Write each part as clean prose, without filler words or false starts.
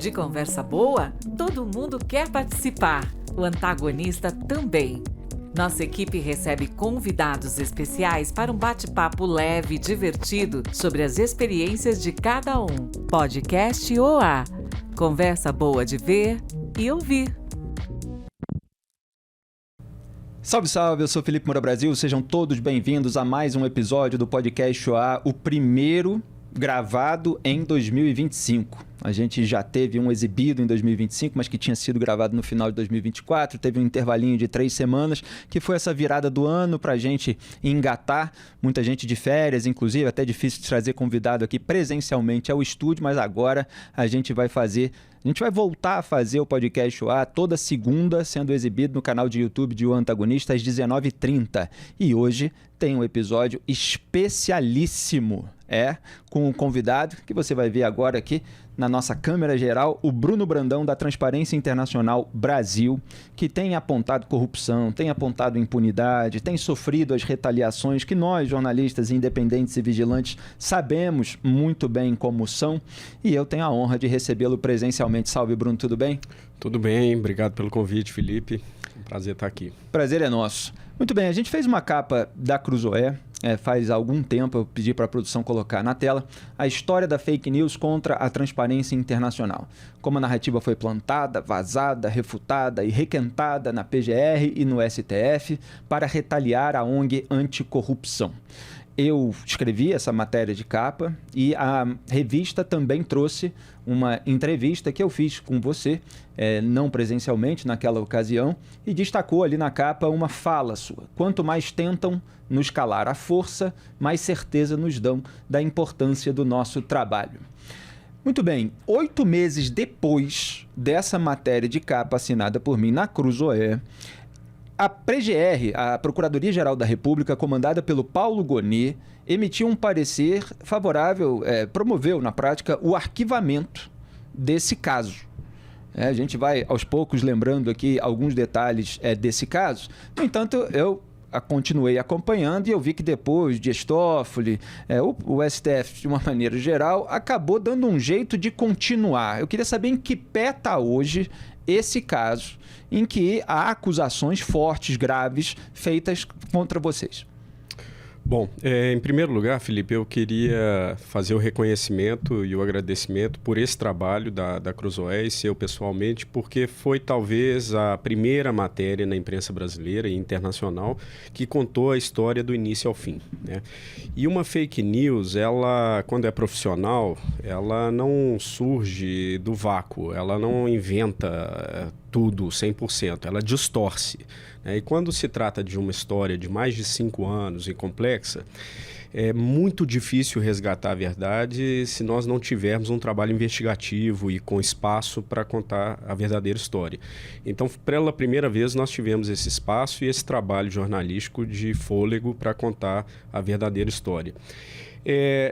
De conversa boa, todo mundo quer participar. O antagonista também. Nossa equipe recebe convidados especiais para um bate-papo leve e divertido sobre as experiências de cada um. Podcast OA. Conversa boa de ver e ouvir. Salve, salve! Eu sou Felipe Moura Brasil. Sejam todos bem-vindos a mais um episódio do Podcast OA, o primeiro gravado em 2025. A gente já teve um exibido em 2025, mas que tinha sido gravado no final de 2024. Teve um intervalinho de 3 semanas, que foi essa virada do ano para a gente engatar. Muita gente de férias, inclusive, até difícil de trazer convidado aqui presencialmente ao estúdio, mas agora a gente vai voltar a fazer o Podcast OA toda segunda, sendo exibido no canal de YouTube de O Antagonista às 19h30. E hoje tem um episódio especialíssimo, com um convidado que você vai ver agora aqui na nossa câmera geral, o Bruno Brandão, da Transparência Internacional Brasil, que tem apontado corrupção, tem apontado impunidade, tem sofrido as retaliações que nós, jornalistas independentes e vigilantes, sabemos muito bem como são, e eu tenho a honra de recebê-lo presencialmente. Salve, Bruno, tudo bem? Tudo bem, obrigado pelo convite, Felipe. Um prazer estar aqui. Prazer é nosso. Muito bem, a gente fez uma capa da Cruzoé, faz algum tempo, eu pedi para a produção colocar na tela, a história da fake news contra a Transparência Internacional. Como a narrativa foi plantada, vazada, refutada e requentada na PGR e no STF para retaliar a ONG anticorrupção. Eu escrevi essa matéria de capa e a revista também trouxe uma entrevista que eu fiz com você, não presencialmente naquela ocasião, e destacou ali na capa uma fala sua. Quanto mais tentam nos calar à força, mais certeza nos dão da importância do nosso trabalho. Muito bem, 8 meses depois dessa matéria de capa assinada por mim na Cruzoé, a PGR, a Procuradoria-Geral da República, comandada pelo Paulo Gonet, emitiu um parecer favorável, promoveu na prática o arquivamento desse caso. A gente vai aos poucos lembrando aqui alguns detalhes desse caso. No entanto, eu continuei acompanhando e eu vi que depois Dias Toffoli, o STF de uma maneira geral, acabou dando um jeito de continuar. Eu queria saber em que pé está hoje esse caso em que há acusações fortes, graves, feitas contra vocês. Bom, em primeiro lugar, Felipe, eu queria fazer o reconhecimento e o agradecimento por esse trabalho da Cruzoé e seu pessoalmente, porque foi talvez a primeira matéria na imprensa brasileira e internacional que contou a história do início ao fim, né? E uma fake news, ela, quando é profissional, ela não surge do vácuo, ela não inventa tudo 100%, ela distorce. E quando se trata de uma história de mais de 5 anos e complexa, é muito difícil resgatar a verdade se nós não tivermos um trabalho investigativo e com espaço para contar a verdadeira história. Então, pela primeira vez, nós tivemos esse espaço e esse trabalho jornalístico de fôlego para contar a verdadeira história.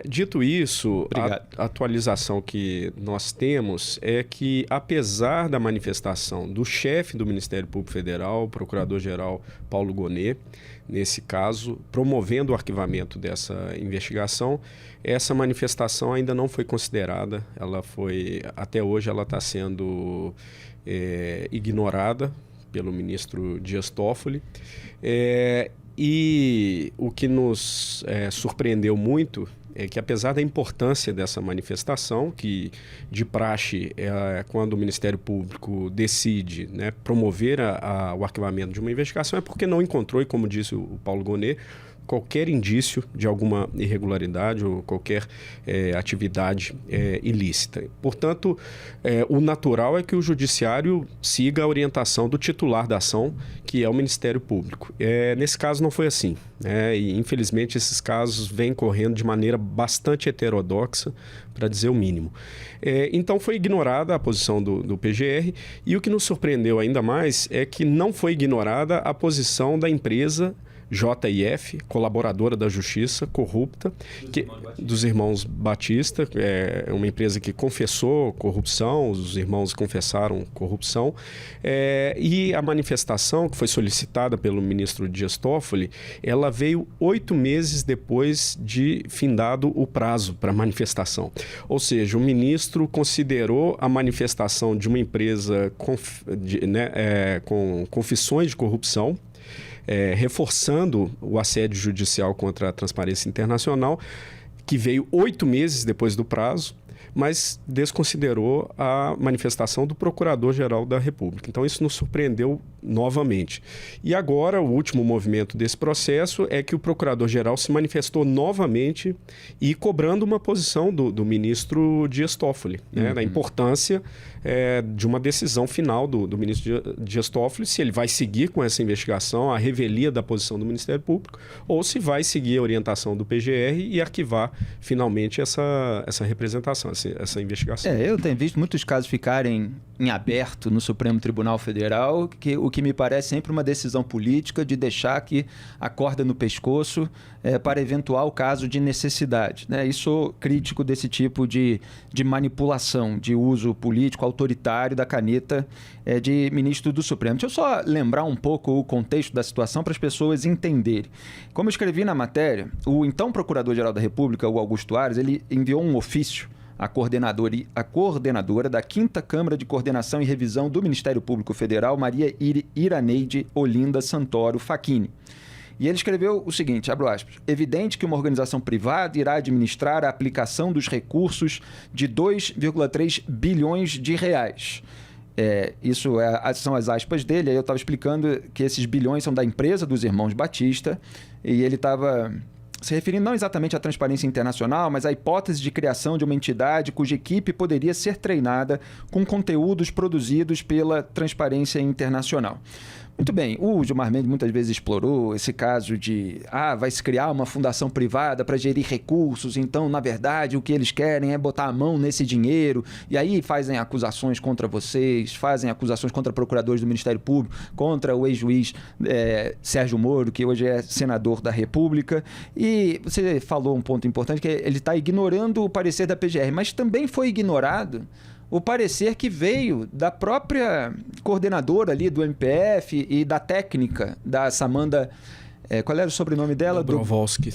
Dito isso, a atualização que nós temos é que, apesar da manifestação do chefe do Ministério Público Federal, o Procurador-Geral Paulo Gonet, nesse caso, promovendo o arquivamento dessa investigação, essa manifestação ainda não foi considerada. Até hoje ela está sendo ignorada pelo ministro Dias Toffoli. E o que nos surpreendeu muito é que, apesar da importância dessa manifestação, que de praxe quando o Ministério Público decide, né, promover o arquivamento de uma investigação, é porque não encontrou, e como disse o Paulo Gonet, qualquer indício de alguma irregularidade ou qualquer atividade ilícita. Portanto, o natural é que o Judiciário siga a orientação do titular da ação, que é o Ministério Público. Nesse caso não foi assim, e infelizmente esses casos vêm correndo de maneira bastante heterodoxa, para dizer o mínimo. Então foi ignorada a posição do PGR, e o que nos surpreendeu ainda mais é que não foi ignorada a posição da empresa JIF, colaboradora da Justiça, corrupta, dos irmãos Batista, é uma empresa que confessou corrupção, os irmãos confessaram corrupção, e a manifestação que foi solicitada pelo ministro Dias Toffoli, ela veio 8 meses depois de findado o prazo para a manifestação. Ou seja, o ministro considerou a manifestação de uma empresa com confissões de corrupção, reforçando o assédio judicial contra a Transparência Internacional, que veio 8 meses depois do prazo, mas desconsiderou a manifestação do Procurador-Geral da República. Então, isso nos surpreendeu novamente. E agora, o último movimento desse processo é que o Procurador-Geral se manifestou novamente e cobrando uma posição do ministro Dias Toffoli, né, da importância de uma decisão final do ministro Dias Toffoli, se ele vai seguir com essa investigação, a revelia da posição do Ministério Público, ou se vai seguir a orientação do PGR e arquivar finalmente essa representação, essa investigação. Eu tenho visto muitos casos ficarem em aberto no Supremo Tribunal Federal, o que me parece sempre uma decisão política de deixar que a corda no pescoço para eventual caso de necessidade, né? E sou crítico desse tipo de manipulação, de uso político autoritário da caneta de ministro do Supremo. Deixa eu só lembrar um pouco o contexto da situação para as pessoas entenderem. Como eu escrevi na matéria, o então Procurador-Geral da República, o Augusto Aras, ele enviou um ofício à coordenadora da 5ª Câmara de Coordenação e Revisão do Ministério Público Federal, Maria Iraneide Olinda Santoro Facchini. E ele escreveu o seguinte, abro aspas, evidente que uma organização privada irá administrar a aplicação dos recursos de 2,3 bilhões de reais. Isso são as aspas dele, aí eu estava explicando que esses bilhões são da empresa dos irmãos Batista, e ele estava se referindo não exatamente à Transparência Internacional, mas à hipótese de criação de uma entidade cuja equipe poderia ser treinada com conteúdos produzidos pela Transparência Internacional. Muito bem, o Gilmar Mendes muitas vezes explorou esse caso de vai se criar uma fundação privada para gerir recursos, então, na verdade, o que eles querem é botar a mão nesse dinheiro, e aí fazem acusações contra vocês, fazem acusações contra procuradores do Ministério Público, contra o ex-juiz Sérgio Moro, que hoje é senador da República, e você falou um ponto importante, que ele está ignorando o parecer da PGR, mas também foi ignorado o parecer que veio da própria coordenadora ali do MPF e da técnica da Samanda... qual era o sobrenome dela? Dobrovolsky,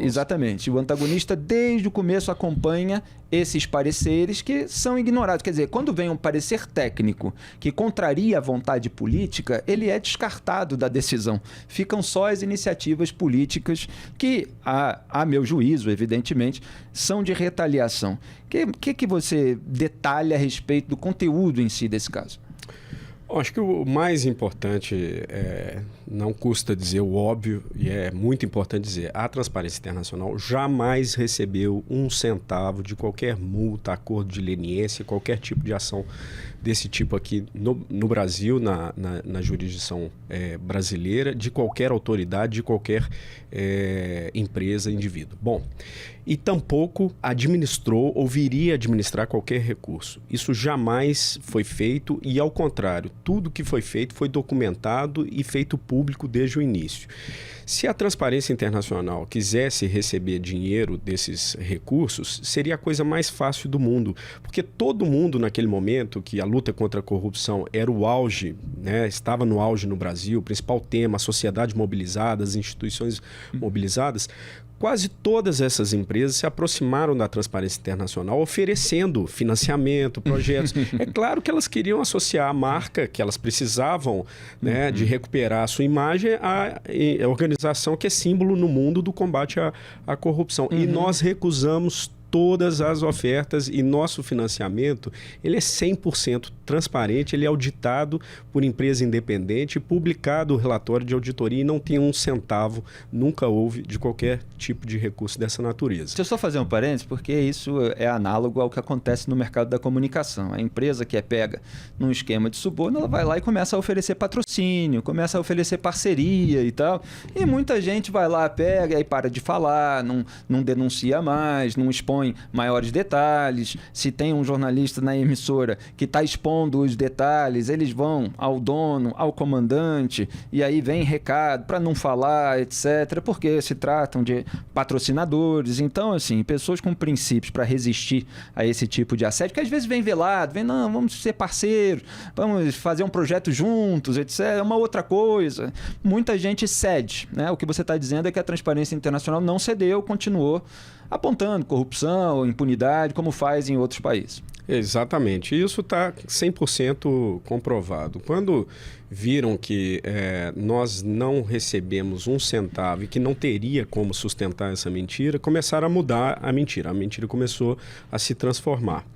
exatamente. O antagonista, desde o começo, acompanha esses pareceres que são ignorados. Quer dizer, quando vem um parecer técnico que contraria a vontade política, ele é descartado da decisão. Ficam só as iniciativas políticas que, a meu juízo, evidentemente, são de retaliação. O que você detalha a respeito do conteúdo em si desse caso? Acho que o mais importante, não custa dizer o óbvio, e é muito importante dizer, a Transparência Internacional jamais recebeu um centavo de qualquer multa, acordo de leniência, qualquer tipo de ação desse tipo aqui no Brasil, na jurisdição brasileira, de qualquer autoridade, de qualquer empresa, indivíduo. Bom, e tampouco administrou ou viria a administrar qualquer recurso. Isso jamais foi feito e, ao contrário, tudo que foi feito foi documentado e feito público desde o início. Se a Transparência Internacional quisesse receber dinheiro desses recursos, seria a coisa mais fácil do mundo, porque todo mundo naquele momento que a luta contra a corrupção era o auge, né, estava no auge no Brasil, o principal tema, a sociedade mobilizada, as instituições mobilizadas, quase todas essas empresas se aproximaram da Transparência Internacional oferecendo financiamento, projetos. É claro que elas queriam associar a marca que elas precisavam, né, de recuperar a sua imagem à organização que é símbolo no mundo do combate à corrupção. E nós recusamos todas as ofertas e nosso financiamento, ele é 100% transparente, ele é auditado por empresa independente, publicado o relatório de auditoria e não tem um centavo, nunca houve de qualquer tipo de recurso dessa natureza. Deixa eu só fazer um parênteses, porque isso é análogo ao que acontece no mercado da comunicação. A empresa que é pega num esquema de suborno, ela vai lá e começa a oferecer patrocínio, começa a oferecer parceria e tal, e muita gente vai lá, pega e para de falar, não denuncia mais, não expõe expõe maiores detalhes. Se tem um jornalista na emissora que está expondo os detalhes, eles vão ao dono, ao comandante, e aí vem recado para não falar, etc., porque se tratam de patrocinadores. Então, assim, pessoas com princípios para resistir a esse tipo de assédio, que às vezes vem velado, vem, não, vamos ser parceiros, vamos fazer um projeto juntos, etc., é uma outra coisa. Muita gente cede, né? O que você está dizendo é que a Transparência Internacional não cedeu, continuou apontando corrupção, impunidade, como faz em outros países. Exatamente. Isso está 100% comprovado. Quando viram que nós não recebemos um centavo e que não teria como sustentar essa mentira, começaram a mudar a mentira. A mentira começou a se transformar.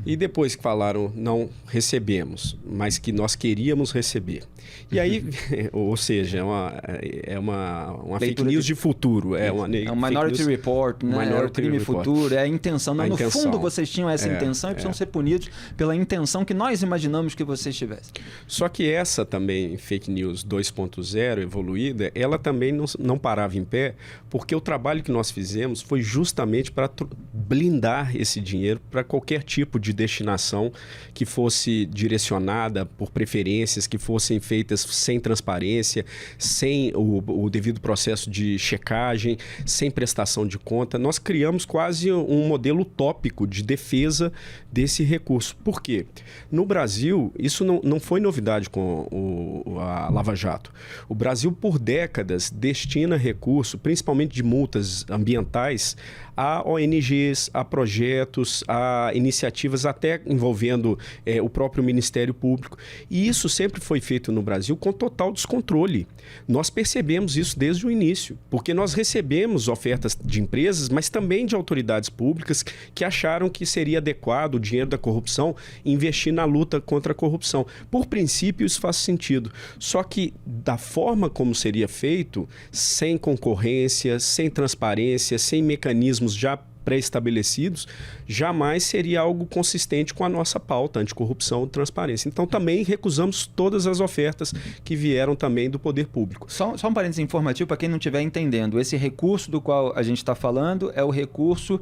E depois que falaram, não recebemos, mas que nós queríamos receber. E aí, ou seja, é uma fake news de futuro. É um Minority Report, né? Minority o crime Report. futuro, é a intenção. A no intenção. fundo, vocês tinham essa intenção e precisam ser punidos pela intenção que nós imaginamos que vocês tivessem. Só que essa também, fake news 2.0 evoluída, ela também não parava em pé, porque o trabalho que nós fizemos foi justamente para blindar esse dinheiro para qualquer tipo de destinação que fosse direcionada por preferências, que fossem feitas sem transparência, sem o devido processo de checagem, sem prestação de conta. Nós criamos quase um modelo utópico de defesa desse recurso. Por quê? No Brasil, isso não foi novidade com a Lava Jato. O Brasil, por décadas, destina recurso, principalmente de multas ambientais, a ONGs, a projetos, a iniciativas até envolvendo o próprio Ministério Público. E isso sempre foi feito no Brasil com total descontrole. Nós percebemos isso desde o início, porque nós recebemos ofertas de empresas, mas também de autoridades públicas que acharam que seria adequado o dinheiro da corrupção investir na luta contra a corrupção. Por princípio, isso faz sentido. Só que da forma como seria feito, sem concorrência, sem transparência, sem mecanismos já pré-estabelecidos, jamais seria algo consistente com a nossa pauta anticorrupção e transparência. Então, também recusamos todas as ofertas que vieram também do poder público. Só um parênteses informativo para quem não estiver entendendo. Esse recurso do qual a gente está falando é o recurso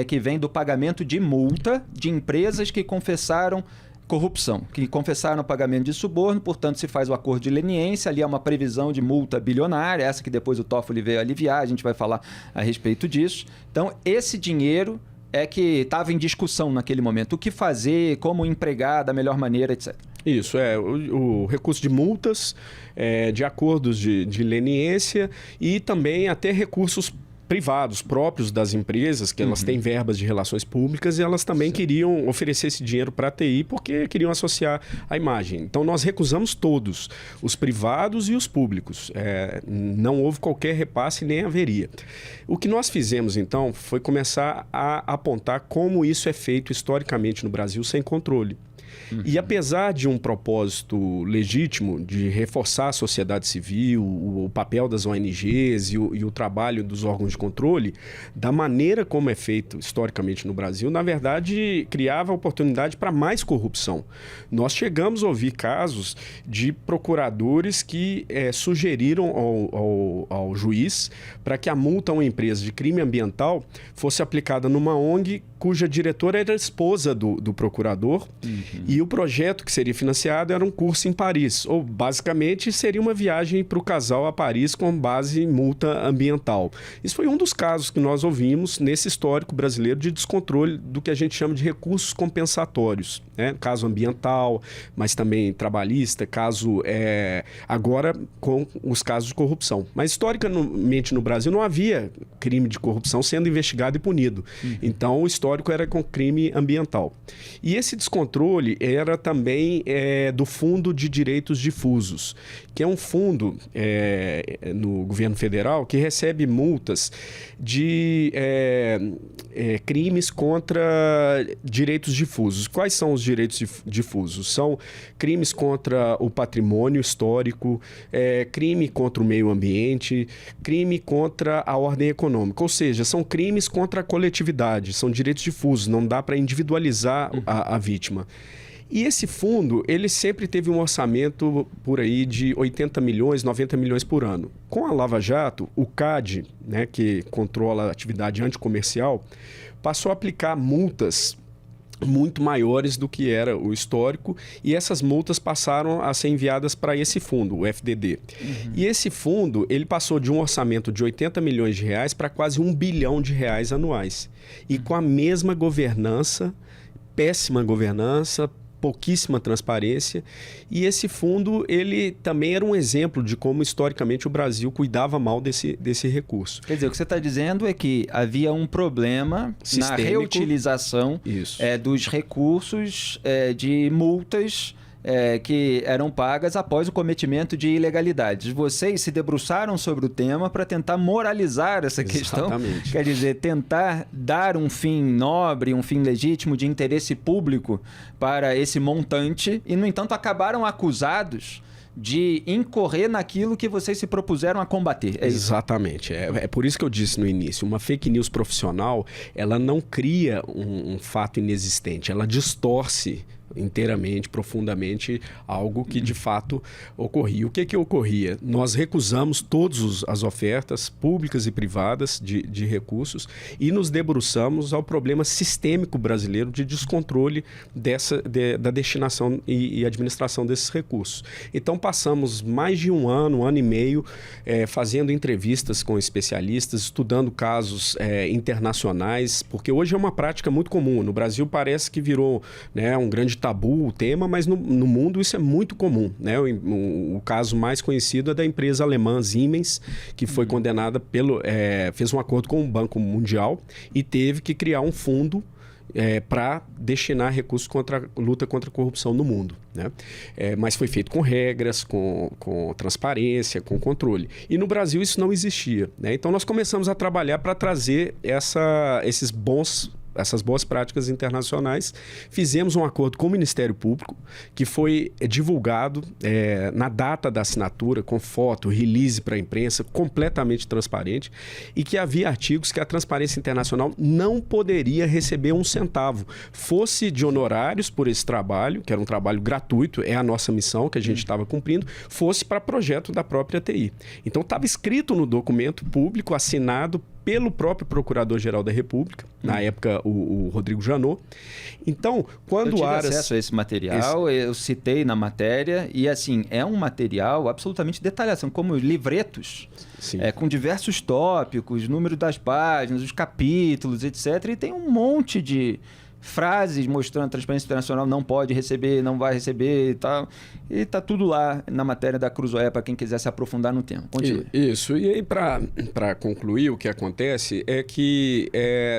que vem do pagamento de multa de empresas que confessaram corrupção, que confessaram o pagamento de suborno, portanto se faz o acordo de leniência, ali há uma previsão de multa bilionária, essa que depois o Toffoli veio aliviar, a gente vai falar a respeito disso. Então esse dinheiro é que estava em discussão naquele momento, o que fazer, como empregar da melhor maneira, etc. Isso, o recurso de multas, de acordos de leniência e também até recursos privados, próprios das empresas, que elas têm verbas de relações públicas e elas também queriam oferecer esse dinheiro para a TI porque queriam associar a imagem. Então, nós recusamos todos, os privados e os públicos. Não houve qualquer repasse, nem haveria. O que nós fizemos, então, foi começar a apontar como isso é feito historicamente no Brasil sem controle. E apesar de um propósito legítimo de reforçar a sociedade civil, o papel das ONGs e o trabalho dos órgãos de controle, da maneira como é feito historicamente no Brasil, na verdade, criava oportunidade para mais corrupção. Nós chegamos a ouvir casos de procuradores que sugeriram ao juiz para que a multa a uma empresa de crime ambiental fosse aplicada numa ONG cuja diretora era a esposa do procurador. E o projeto que seria financiado era um curso em Paris, ou basicamente seria uma viagem para o casal a Paris com base em multa ambiental. Isso foi um dos casos que nós ouvimos nesse histórico brasileiro de descontrole do que a gente chama de recursos compensatórios, né? Caso ambiental, mas também trabalhista, caso agora com os casos de corrupção. Mas historicamente no Brasil não havia crime de corrupção sendo investigado e punido. Então o histórico era com crime ambiental. E esse descontrole era também do Fundo de Direitos Difusos, que é um fundo no governo federal que recebe multas de crimes contra direitos difusos. Quais são os direitos difusos? São crimes contra o patrimônio histórico, crime contra o meio ambiente, crime contra a ordem econômica. Ou seja, são crimes contra a coletividade, são direitos difusos, não dá para individualizar a vítima. E esse fundo, ele sempre teve um orçamento por aí de 80 milhões, 90 milhões por ano. Com a Lava Jato, o CAD, né, que controla a atividade anticomercial, passou a aplicar multas muito maiores do que era o histórico, e essas multas passaram a ser enviadas para esse fundo, o FDD. E esse fundo, ele passou de um orçamento de 80 milhões de reais para quase R$1 bilhão anuais. E com a mesma governança, péssima governança, pouquíssima transparência, e esse fundo ele também era um exemplo de como historicamente o Brasil cuidava mal desse recurso. Quer dizer, o que você está dizendo é que havia um problema sistêmico na reutilização dos recursos de multas que eram pagas após o cometimento de ilegalidades. Vocês se debruçaram sobre o tema para tentar moralizar essa questão. Exatamente. Quer dizer, tentar dar um fim nobre, um fim legítimo de interesse público para esse montante e, no entanto, acabaram acusados de incorrer naquilo que vocês se propuseram a combater. Exatamente. É por isso que eu disse no início, uma fake news profissional, ela não cria um fato inexistente, ela distorce inteiramente, profundamente, algo que de fato ocorria. O que ocorria? Nós recusamos todas as ofertas públicas e privadas de recursos e nos debruçamos ao problema sistêmico brasileiro de descontrole da destinação e administração desses recursos. Então passamos mais de um ano e meio fazendo entrevistas com especialistas, estudando casos internacionais, porque hoje é uma prática muito comum. No Brasil parece que virou, né, um grande tabu o tema, mas no mundo isso é muito comum, né? O caso mais conhecido é da empresa alemã Siemens, que foi condenada fez um acordo com o Banco Mundial e teve que criar um fundo para destinar recursos contra a luta contra a corrupção no mundo, né? Mas foi feito com regras, com transparência, com controle. E no Brasil isso não existia, né? Então nós começamos a trabalhar para trazer essas boas práticas internacionais. Fizemos um acordo com o Ministério Público, que foi divulgado na data da assinatura, com foto, release para a imprensa, completamente transparente, e que havia artigos que a Transparência Internacional não poderia receber um centavo, fosse de honorários por esse trabalho, que era um trabalho gratuito, é a nossa missão que a gente estava cumprindo, fosse para projeto da própria TI. Então estava escrito no documento público, assinado pelo próprio Procurador-Geral da República, na época o Rodrigo Janot. Então, quando eu tive acesso a esse material, eu citei na matéria, e assim, é um material absolutamente detalhado, são como livretos, com diversos tópicos, número das páginas, os capítulos, etc. E tem um monte de frases mostrando a Transparência Internacional não pode receber, não vai receber e tal. E está tudo lá na matéria da Cruzoé para quem quiser se aprofundar no tema. Continue. Isso. E aí, para concluir, o que acontece é que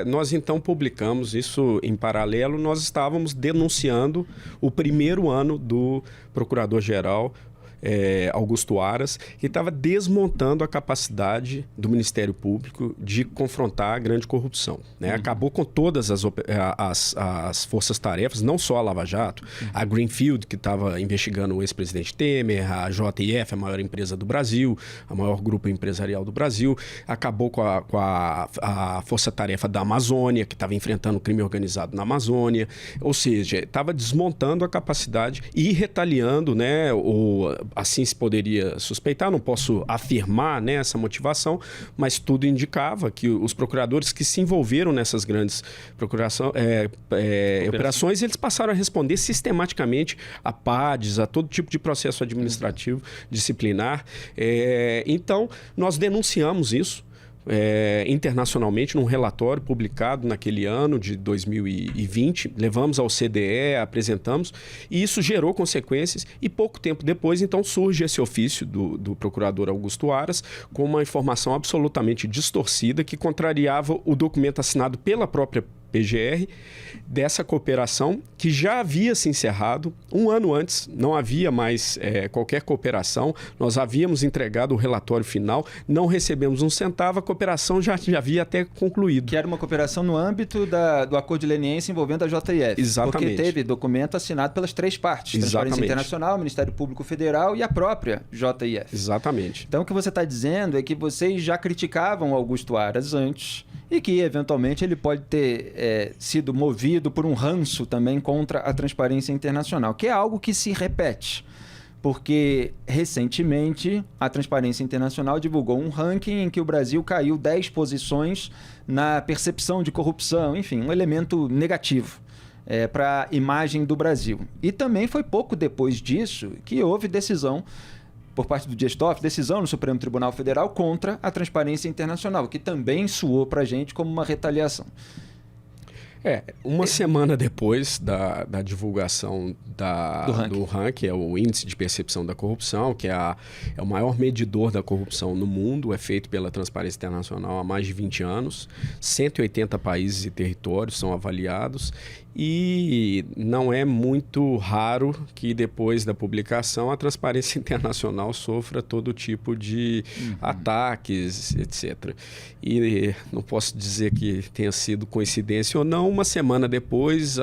nós então publicamos isso em paralelo. Nós estávamos denunciando o primeiro ano do Procurador-Geral Augusto Aras, que estava desmontando a capacidade do Ministério Público de confrontar a grande corrupção, né? Acabou com todas as forças-tarefas, não só a Lava Jato, a Greenfield, que estava investigando o ex-presidente Temer, a JF, a maior empresa do Brasil, a maior grupo empresarial do Brasil, acabou com a força-tarefa da Amazônia, que estava enfrentando o crime organizado na Amazônia, ou seja, estava desmontando a capacidade e retaliando, né, assim se poderia suspeitar, não posso afirmar, né, essa motivação, mas tudo indicava que os procuradores que se envolveram nessas grandes operações, eles passaram a responder sistematicamente a PADs, a todo tipo de processo administrativo, disciplinar. Então, nós denunciamos isso internacionalmente num relatório publicado naquele ano de 2020, levamos ao CDE, apresentamos, e isso gerou consequências, e pouco tempo depois então surge esse ofício do procurador Augusto Aras com uma informação absolutamente distorcida que contrariava o documento assinado pela própria PGR, dessa cooperação que já havia se encerrado um ano antes, não havia mais qualquer cooperação, nós havíamos entregado o relatório final, não recebemos um centavo, a cooperação já havia até concluído. Que era uma cooperação no âmbito do acordo de leniência envolvendo a JF. Exatamente. Porque teve documento assinado pelas três partes, Exatamente. Transparência Internacional, Ministério Público Federal e a própria JF. Exatamente. Então o que você está dizendo é que vocês já criticavam Augusto Aras antes e que eventualmente ele pode ter sido movido por um ranço também contra a Transparência Internacional, que é algo que se repete. porque recentemente a Transparência Internacional divulgou um ranking em que o Brasil caiu 10 posições na percepção de corrupção, enfim, um elemento negativo para a imagem do Brasil. E também foi pouco depois disso que houve decisão por parte do Dias Toffoli, decisão no Supremo Tribunal Federal contra a Transparência Internacional, que também soou para a gente como uma retaliação. Uma semana depois da divulgação do ranking, é o Índice de Percepção da Corrupção, que é o maior medidor da corrupção no mundo, é feito pela Transparência Internacional há mais de 20 anos, 180 países e territórios são avaliados, e não é muito raro que depois da publicação a Transparência Internacional sofra todo tipo de ataques, etc. E não posso dizer que tenha sido coincidência ou não, uma semana depois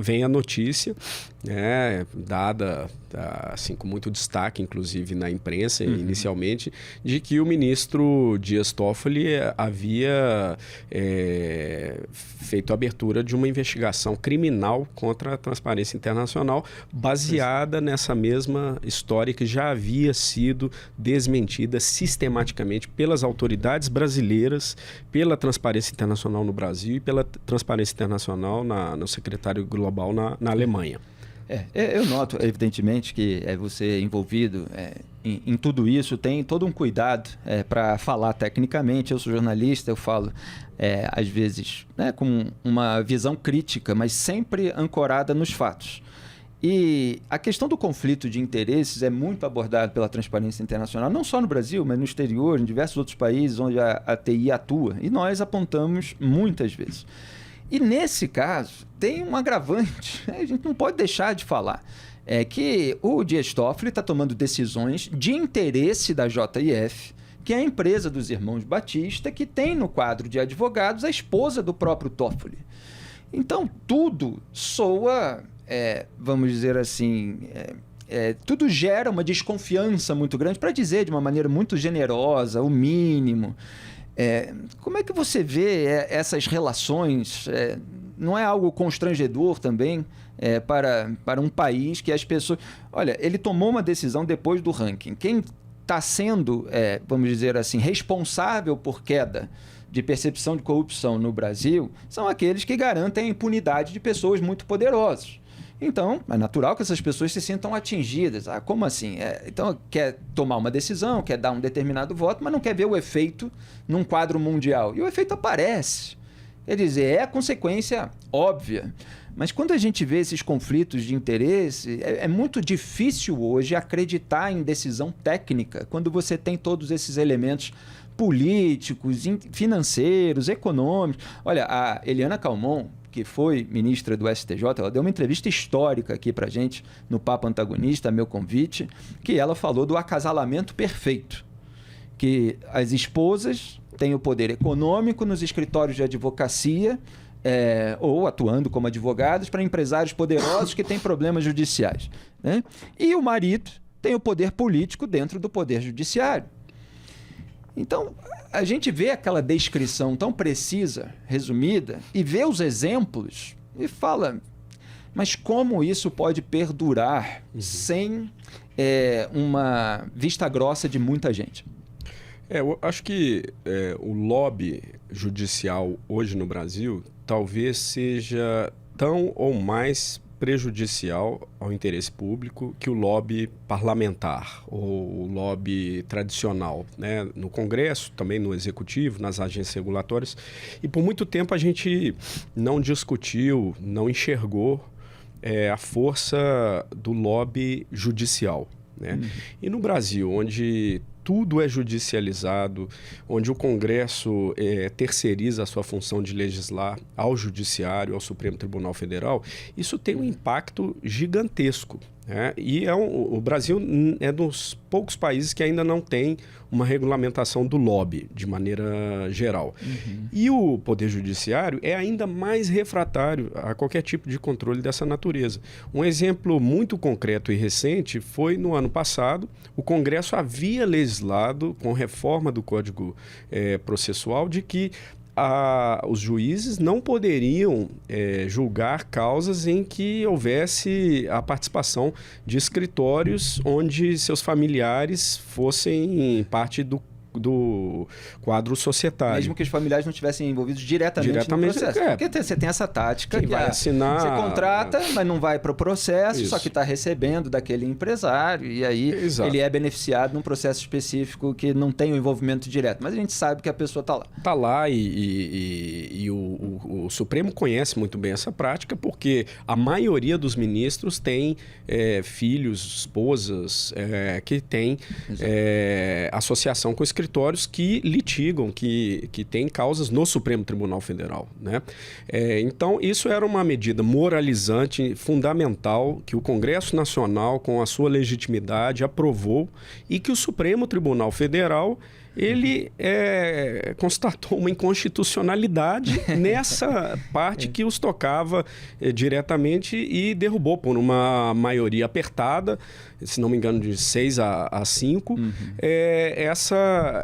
vem a notícia, dada assim, com muito destaque, inclusive na imprensa inicialmente, de que o ministro Dias Toffoli havia feito a abertura de uma investigação criminal contra a Transparência Internacional, baseada nessa mesma história que já havia sido desmentida sistematicamente pelas autoridades brasileiras, pela Transparência Internacional no Brasil e pela Transparência Internacional no secretário global na Alemanha. Eu noto, evidentemente, que você envolvido em tudo isso, tem todo um cuidado para falar tecnicamente. Eu sou jornalista, eu falo, às vezes, com uma visão crítica, mas sempre ancorada nos fatos. E a questão do conflito de interesses é muito abordada pela Transparência Internacional, não só no Brasil, mas no exterior, em diversos outros países onde a TI atua. E nós apontamos muitas vezes. E nesse caso, tem um agravante, a gente não pode deixar de falar, que o Dias Toffoli está tomando decisões de interesse da JIF, que é a empresa dos irmãos Batista, que tem no quadro de advogados a esposa do próprio Toffoli. Então, tudo soa, vamos dizer assim, tudo gera uma desconfiança muito grande, para dizer de uma maneira muito generosa, o mínimo. Como é que você vê essas relações? Não é algo constrangedor também para um país que as pessoas... Olha, ele tomou uma decisão depois do ranking. Quem está sendo, vamos dizer assim, responsável por queda de percepção de corrupção no Brasil são aqueles que garantem a impunidade de pessoas muito poderosas. Então, é natural que essas pessoas se sintam atingidas. Como assim? Então, quer tomar uma decisão, quer dar um determinado voto, mas não quer ver o efeito num quadro mundial. E o efeito aparece. Quer dizer, é a consequência óbvia. Mas quando a gente vê esses conflitos de interesse, é muito difícil hoje acreditar em decisão técnica, quando você tem todos esses elementos políticos, financeiros, econômicos. Olha, a Eliana Calmon, que foi ministra do STJ, ela deu uma entrevista histórica aqui para a gente no Papo Antagonista, a meu convite, que ela falou do acasalamento perfeito, que as esposas têm o poder econômico nos escritórios de advocacia ou atuando como advogados para empresários poderosos que têm problemas judiciais, né? E o marido tem o poder político dentro do poder judiciário. Então, a gente vê aquela descrição tão precisa, resumida, e vê os exemplos e fala, mas como isso pode perdurar sem uma vista grossa de muita gente? Eu acho que o lobby judicial hoje no Brasil talvez seja tão ou mais prejudicial ao interesse público que o lobby parlamentar ou o lobby tradicional, né? No Congresso, também no Executivo, nas agências regulatórias. E por muito tempo a gente não discutiu, não enxergou a força do lobby judicial, né? E no Brasil, onde tudo é judicializado, onde o Congresso terceiriza a sua função de legislar ao Judiciário, ao Supremo Tribunal Federal, isso tem um impacto gigantesco, né? E o Brasil é dos poucos países que ainda não tem uma regulamentação do lobby, de maneira geral. E o Poder Judiciário é ainda mais refratário a qualquer tipo de controle dessa natureza. Um exemplo muito concreto e recente foi no ano passado, o Congresso havia legislado com reforma do Código Processual de que os juízes não poderiam julgar causas em que houvesse a participação de escritórios onde seus familiares fossem parte do quadro societário. Mesmo que os familiares não estivessem envolvidos diretamente no processo. Porque você tem essa tática que vai assinar... Você contrata, mas não vai para o processo, Isso. só que está recebendo daquele empresário, e aí ele é beneficiado num processo específico que não tem o envolvimento direto. Mas a gente sabe que a pessoa está lá. Está lá e o Supremo conhece muito bem essa prática, porque a maioria dos ministros tem filhos, esposas, que têm associação com escritórios que litigam, que têm causas no Supremo Tribunal Federal, né? Então, isso era uma medida moralizante, fundamental, que o Congresso Nacional, com a sua legitimidade, aprovou e que o Supremo Tribunal Federal ele constatou uma inconstitucionalidade nessa parte que os tocava diretamente e derrubou por uma maioria apertada, se não me engano, de 6-5,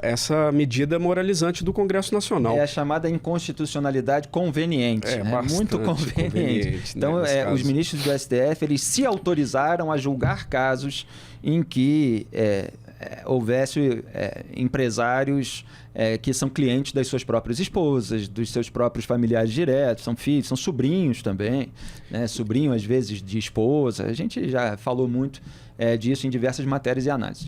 essa medida moralizante do Congresso Nacional. É a chamada inconstitucionalidade conveniente. É muito conveniente. Então, os ministros do STF eles se autorizaram a julgar casos em que houvesse empresários que são clientes das suas próprias esposas, dos seus próprios familiares diretos, são filhos, são sobrinhos também, né? Sobrinho às vezes de esposa. A gente já falou muito disso em diversas matérias e análises.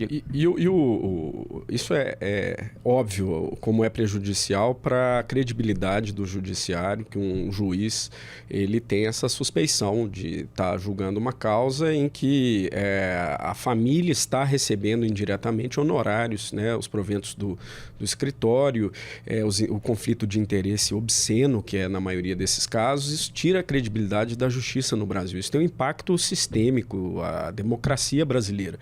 Isso é óbvio como é prejudicial para a credibilidade do judiciário, que um juiz ele tem essa suspeição de estar julgando uma causa em que a família está recebendo indiretamente honorários, né, os proventos do escritório, o conflito de interesse obsceno, que é na maioria desses casos. Isso tira a credibilidade da justiça no Brasil. Isso tem um impacto sistêmico, a democracia brasileira.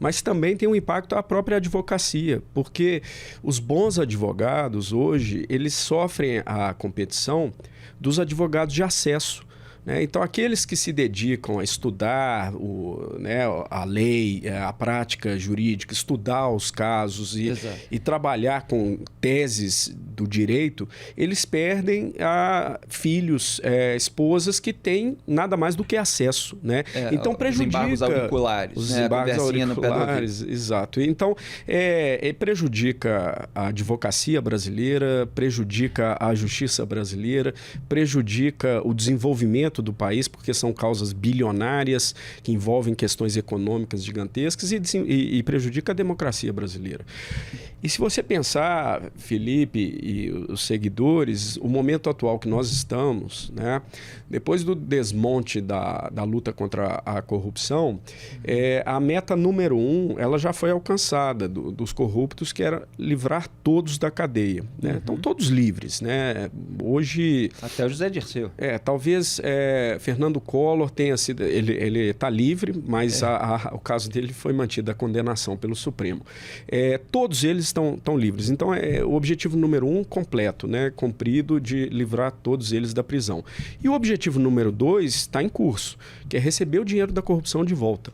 Mas também tem um impacto à própria advocacia, porque os bons advogados hoje, eles sofrem a competição dos advogados de acesso. Então, aqueles que se dedicam a estudar a lei, a prática jurídica, estudar os casos e trabalhar com teses do direito, eles perdem filhos, esposas que têm nada mais do que acesso. Então, prejudica... Os embargos auriculares. Os embargos auriculares, exato. Então, prejudica a advocacia brasileira, prejudica a justiça brasileira, prejudica o desenvolvimento do país, porque são causas bilionárias que envolvem questões econômicas gigantescas e prejudica a democracia brasileira. E se você pensar, Felipe e os seguidores, o momento atual que nós estamos, depois do desmonte da luta contra a corrupção, a meta número 1 ela já foi alcançada dos corruptos, que era livrar todos da cadeia. Então, todos livres. Hoje... Até o José Dirceu. Talvez Fernando Collor tenha sido... Ele está livre, mas o caso dele foi mantido a condenação pelo Supremo. Todos eles estão livres. Então, o objetivo número 1 completo, cumprido, de livrar todos eles da prisão. E o objetivo número 2 está em curso, que é receber o dinheiro da corrupção de volta.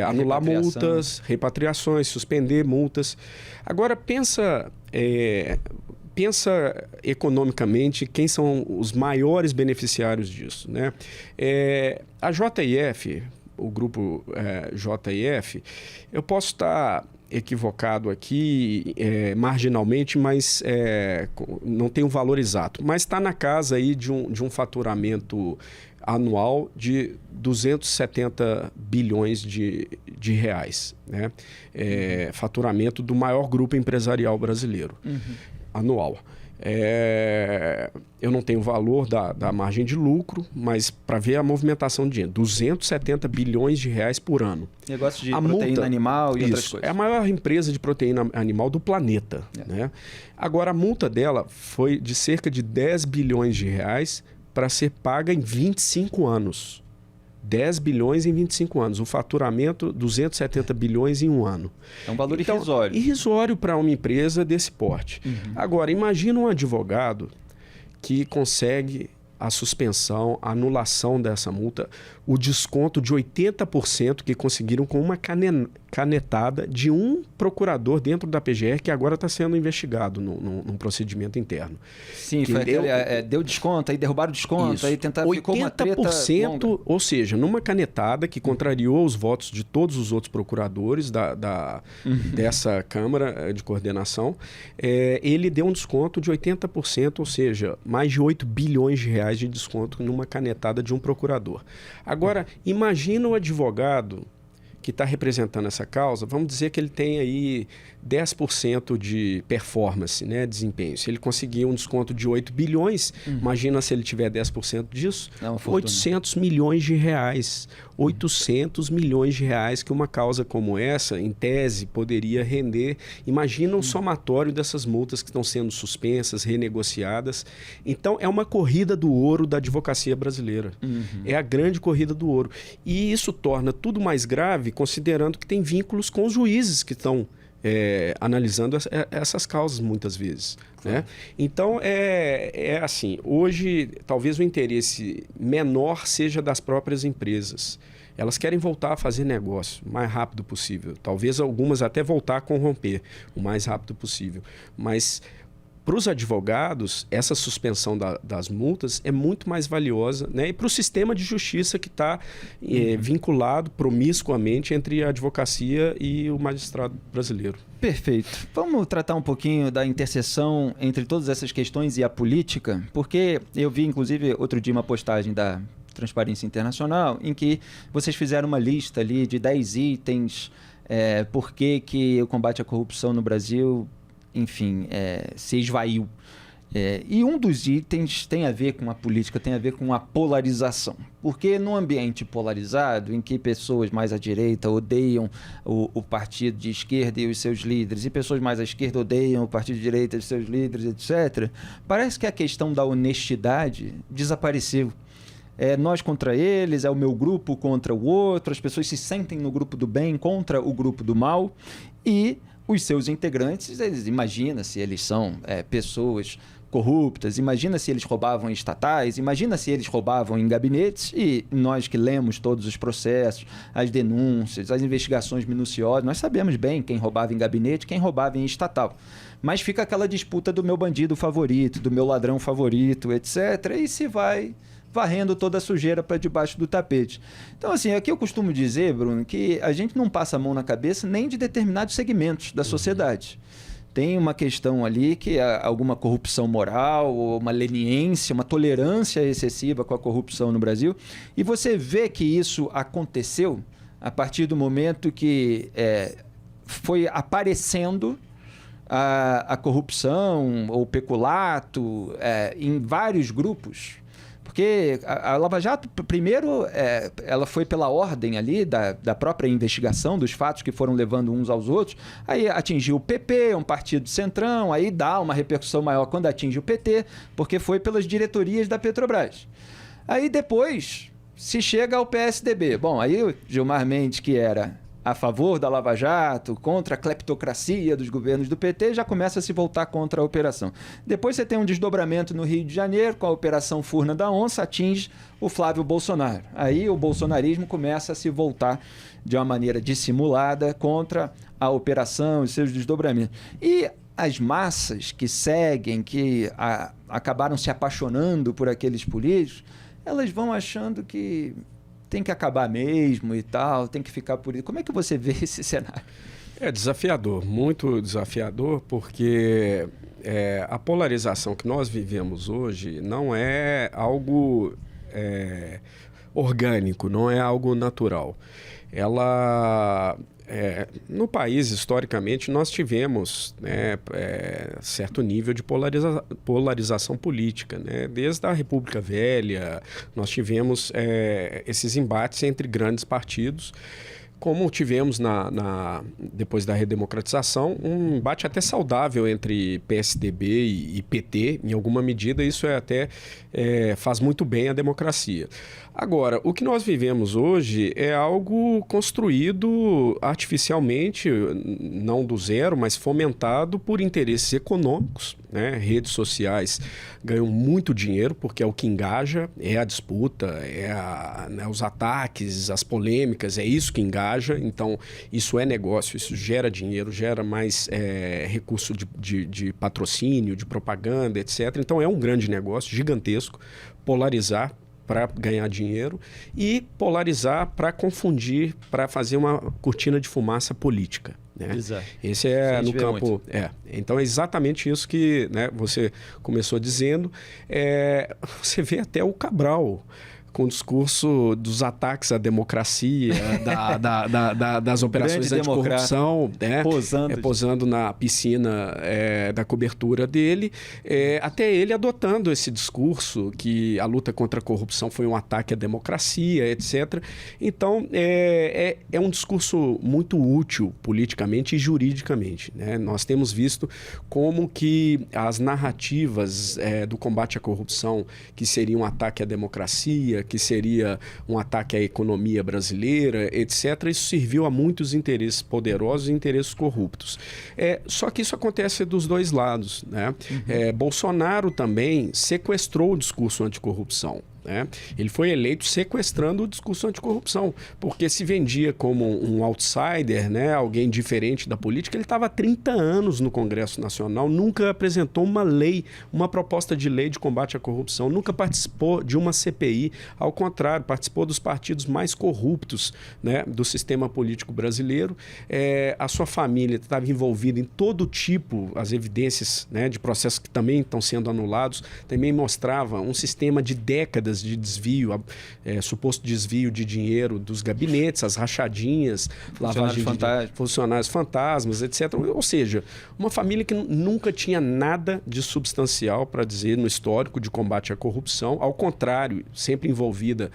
Anular multas, repatriações, suspender multas. Agora, pensa economicamente quem são os maiores beneficiários disso. A JIF, o grupo JIF, eu posso estar equivocado aqui marginalmente, mas não tem um valor exato. Mas está na casa aí de um faturamento anual de 270 bilhões de reais. Faturamento do maior grupo empresarial brasileiro. Anual. Eu não tenho o valor da margem de lucro, mas para ver a movimentação de dinheiro, 270 bilhões de reais por ano. Negócio de proteína animal e outras coisas. É a maior empresa de proteína animal do planeta. Agora, a multa dela foi de cerca de 10 bilhões de reais para ser paga em 25 anos. 10 bilhões em 25 anos. O faturamento, 270 bilhões em um ano. É um valor irrisório. Irrisório para uma empresa desse porte. Agora, imagina um advogado que consegue a suspensão, a anulação dessa multa, o desconto de 80% que conseguiram com uma canetada de um procurador dentro da PGR que agora está sendo investigado num procedimento interno. Sim, foi deu desconto, aí derrubaram o desconto, isso. Aí tentaram ficou uma treta longa. Ou seja, numa canetada que contrariou os votos de todos os outros procuradores dessa Câmara de Coordenação, ele deu um desconto de 80%, ou seja, mais de 8 bilhões de reais de desconto numa canetada de um procurador. Agora, imagina o advogado que está representando essa causa, vamos dizer que ele tem aí 10% de performance, né, desempenho. Se ele conseguir um desconto de 8 bilhões, imagina se ele tiver 10% disso, 800 milhões de reais. 800 milhões de reais que uma causa como essa, em tese, poderia render. Imagina um somatório dessas multas que estão sendo suspensas, renegociadas. Então, é uma corrida do ouro da advocacia brasileira. É a grande corrida do ouro. E isso torna tudo mais grave, considerando que tem vínculos com os juízes que estão analisando essas causas muitas vezes. Né? Então, assim, hoje talvez o interesse menor seja das próprias empresas. Elas querem voltar a fazer negócio o mais rápido possível. Talvez algumas até voltar a corromper o mais rápido possível. Mas para os advogados, essa suspensão das multas é muito mais valiosa, né? E para o sistema de justiça que está vinculado promiscuamente entre a advocacia e o magistrado brasileiro. Perfeito. Vamos tratar um pouquinho da interseção entre todas essas questões e a política, porque eu vi, inclusive, outro dia uma postagem da Transparência Internacional em que vocês fizeram uma lista ali de 10 itens, por que o combate à corrupção no Brasil, enfim, se esvaiu. E um dos itens tem a ver com a política, tem a ver com a polarização. Porque num ambiente polarizado, em que pessoas mais à direita odeiam o partido de esquerda e os seus líderes, e pessoas mais à esquerda odeiam o partido de direita e os seus líderes, etc., parece que a questão da honestidade desapareceu. Nós contra eles, é o meu grupo contra o outro, as pessoas se sentem no grupo do bem contra o grupo do mal, e os seus integrantes, imagina se eles são pessoas corruptas, imagina se eles roubavam em estatais, imagina se eles roubavam em gabinetes, e nós que lemos todos os processos, as denúncias, as investigações minuciosas, nós sabemos bem quem roubava em gabinete, quem roubava em estatal. Mas fica aquela disputa do meu bandido favorito, do meu ladrão favorito, etc. E se vai varrendo toda a sujeira para debaixo do tapete. Então, assim, aqui eu costumo dizer, Bruno, que a gente não passa a mão na cabeça nem de determinados segmentos da sociedade. Tem uma questão ali que é alguma corrupção moral, ou uma leniência, uma tolerância excessiva com a corrupção no Brasil, e você vê que isso aconteceu a partir do momento que foi aparecendo a corrupção ou peculato em vários grupos. Porque a Lava Jato, primeiro, ela foi pela ordem ali da própria investigação, dos fatos que foram levando uns aos outros, aí atingiu o PP, um partido centrão, aí dá uma repercussão maior quando atinge o PT, porque foi pelas diretorias da Petrobras. Aí depois se chega ao PSDB. Bom, aí o Gilmar Mendes, que era a favor da Lava Jato, contra a cleptocracia dos governos do PT, já começa a se voltar contra a operação. Depois você tem um desdobramento no Rio de Janeiro, com a Operação Furna da Onça, atinge o Flávio Bolsonaro. Aí o bolsonarismo começa a se voltar de uma maneira dissimulada contra a operação e seus desdobramentos. E as massas que seguem, que acabaram se apaixonando por aqueles políticos, elas vão achando que tem que acabar mesmo e tal, tem que ficar por isso. Como é que você vê esse cenário? É desafiador, muito desafiador, porque a polarização que nós vivemos hoje não é algo orgânico, não é algo natural. No país, historicamente, nós tivemos certo nível de polarização política. Né? Desde a República Velha, nós tivemos esses embates entre grandes partidos, como tivemos depois da redemocratização, um embate até saudável entre PSDB e PT. Em alguma medida, isso até faz muito bem à democracia. Agora, o que nós vivemos hoje é algo construído artificialmente, não do zero, mas fomentado por interesses econômicos, né? Redes sociais ganham muito dinheiro porque é o que engaja, é a disputa, né, os ataques, as polêmicas, é isso que engaja. Então, isso é negócio, isso gera dinheiro, gera mais recurso de patrocínio, de propaganda, etc. Então, é um grande negócio, gigantesco, polarizar para ganhar dinheiro e polarizar para confundir, para fazer uma cortina de fumaça política. Né? Exato. Esse é no campo. Então é exatamente isso que, né, você começou dizendo. Você vê até o Cabral com o discurso dos ataques à democracia, das operações anticorrupção, né? Posando na piscina da cobertura dele, até ele adotando esse discurso que a luta contra a corrupção foi um ataque à democracia, etc. Então, é um discurso muito útil politicamente e juridicamente. Né? Nós temos visto como que as narrativas do combate à corrupção, que seria um ataque à democracia, que seria um ataque à economia brasileira, etc. Isso serviu a muitos interesses poderosos e interesses corruptos. Só que isso acontece dos dois lados. Né? Bolsonaro também sequestrou o discurso anticorrupção. Né? Ele foi eleito sequestrando o discurso anticorrupção, porque se vendia como um outsider, né? Alguém diferente da política. Ele estava há 30 anos no Congresso Nacional, nunca apresentou uma lei, uma proposta de lei de combate à corrupção, nunca participou de uma CPI, ao contrário, participou dos partidos mais corruptos, né, do sistema político brasileiro. A sua família estava envolvida em todo tipo, as evidências, né, de processos que também estão sendo anulados, também mostrava um sistema de décadas de desvio, suposto desvio de dinheiro dos gabinetes, as rachadinhas, lavagem de funcionários fantasmas, etc. Ou seja, uma família que nunca tinha nada de substancial para dizer no histórico de combate à corrupção, ao contrário, sempre envolvida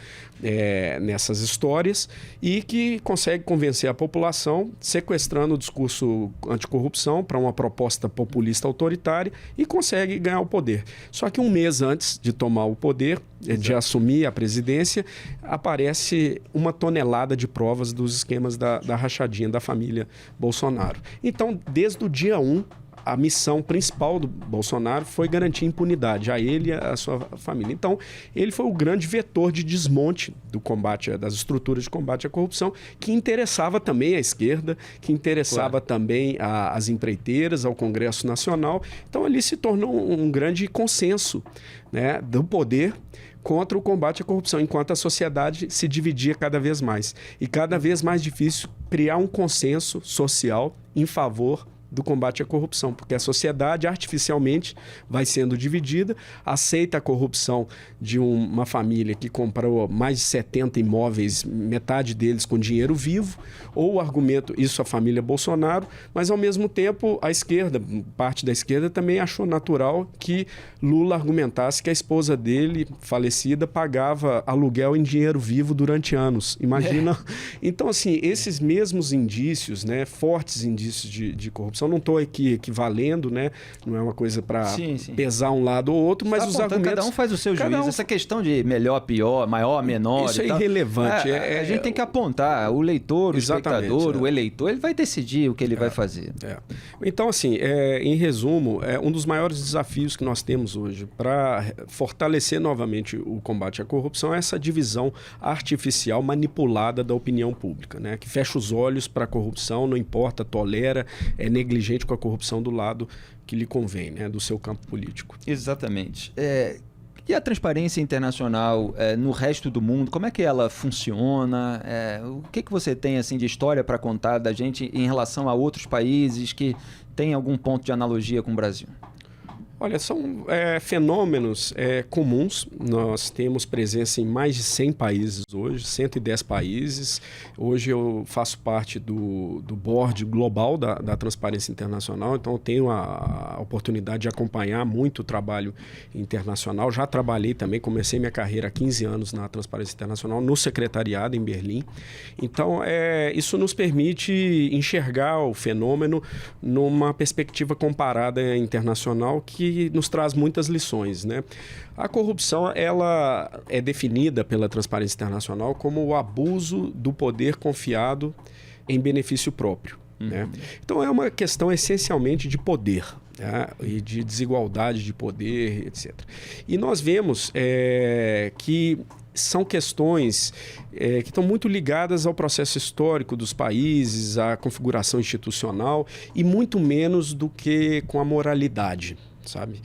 nessas histórias, e que consegue convencer a população sequestrando o discurso anticorrupção para uma proposta populista autoritária e consegue ganhar o poder. Só que um mês antes de tomar o poder, de assumir a presidência, aparece uma tonelada de provas dos esquemas da rachadinha da família Bolsonaro. Então, desde o dia 1, a missão principal do Bolsonaro foi garantir impunidade a ele e a sua família. Então, ele foi o grande vetor de desmonte do combate, das estruturas de combate à corrupção, que interessava também a esquerda, que interessava também as empreiteiras, ao Congresso Nacional. Então, ali se tornou um grande consenso, né, do poder contra o combate à corrupção, enquanto a sociedade se dividia cada vez mais. E cada vez mais difícil criar um consenso social em favor do combate à corrupção, porque a sociedade artificialmente vai sendo dividida, aceita a corrupção de uma família que comprou mais de 70 imóveis, metade deles com dinheiro vivo, ou o argumento, isso a família Bolsonaro, mas ao mesmo tempo a esquerda, parte da esquerda também achou natural que Lula argumentasse que a esposa dele, falecida, pagava aluguel em dinheiro vivo durante anos. Imagina. Então, assim, esses mesmos indícios, né, fortes indícios de corrupção, não estou aqui equivalendo, né? Não é uma coisa para pesar um lado ou outro, mas os argumentos... Cada um faz o seu juízo. Essa questão de melhor, pior, maior, menor... Isso é irrelevante. A gente tem que apontar. O leitor, o espectador, o eleitor, ele vai decidir o que ele vai fazer. Então, assim, em resumo, um dos maiores desafios que nós temos hoje para fortalecer novamente o combate à corrupção é essa divisão artificial manipulada da opinião pública, né? Que fecha os olhos para a corrupção, não importa, tolera, é negligente com a corrupção do lado que lhe convém, né? Do seu campo político. Exatamente. E a transparência internacional no resto do mundo, como é que ela funciona? O que você tem assim, de história para contar da gente em relação a outros países que têm algum ponto de analogia com o Brasil? Olha, são fenômenos comuns. Nós temos presença em mais de 100 países hoje, 110 países. Hoje eu faço parte do board global da Transparência Internacional, então eu tenho a oportunidade de acompanhar muito o trabalho internacional. Já trabalhei também, comecei minha carreira há 15 anos na Transparência Internacional, no secretariado em Berlim. Então, isso nos permite enxergar o fenômeno numa perspectiva comparada internacional que nos traz muitas lições, né? A corrupção, ela é definida pela Transparência Internacional como o abuso do poder confiado em benefício próprio, né? Então é uma questão essencialmente de poder. tá? E de desigualdade de poder, etc. E nós vemos que são questões que estão muito ligadas ao processo histórico dos países, à configuração institucional e muito menos do que com a moralidade. Sabe?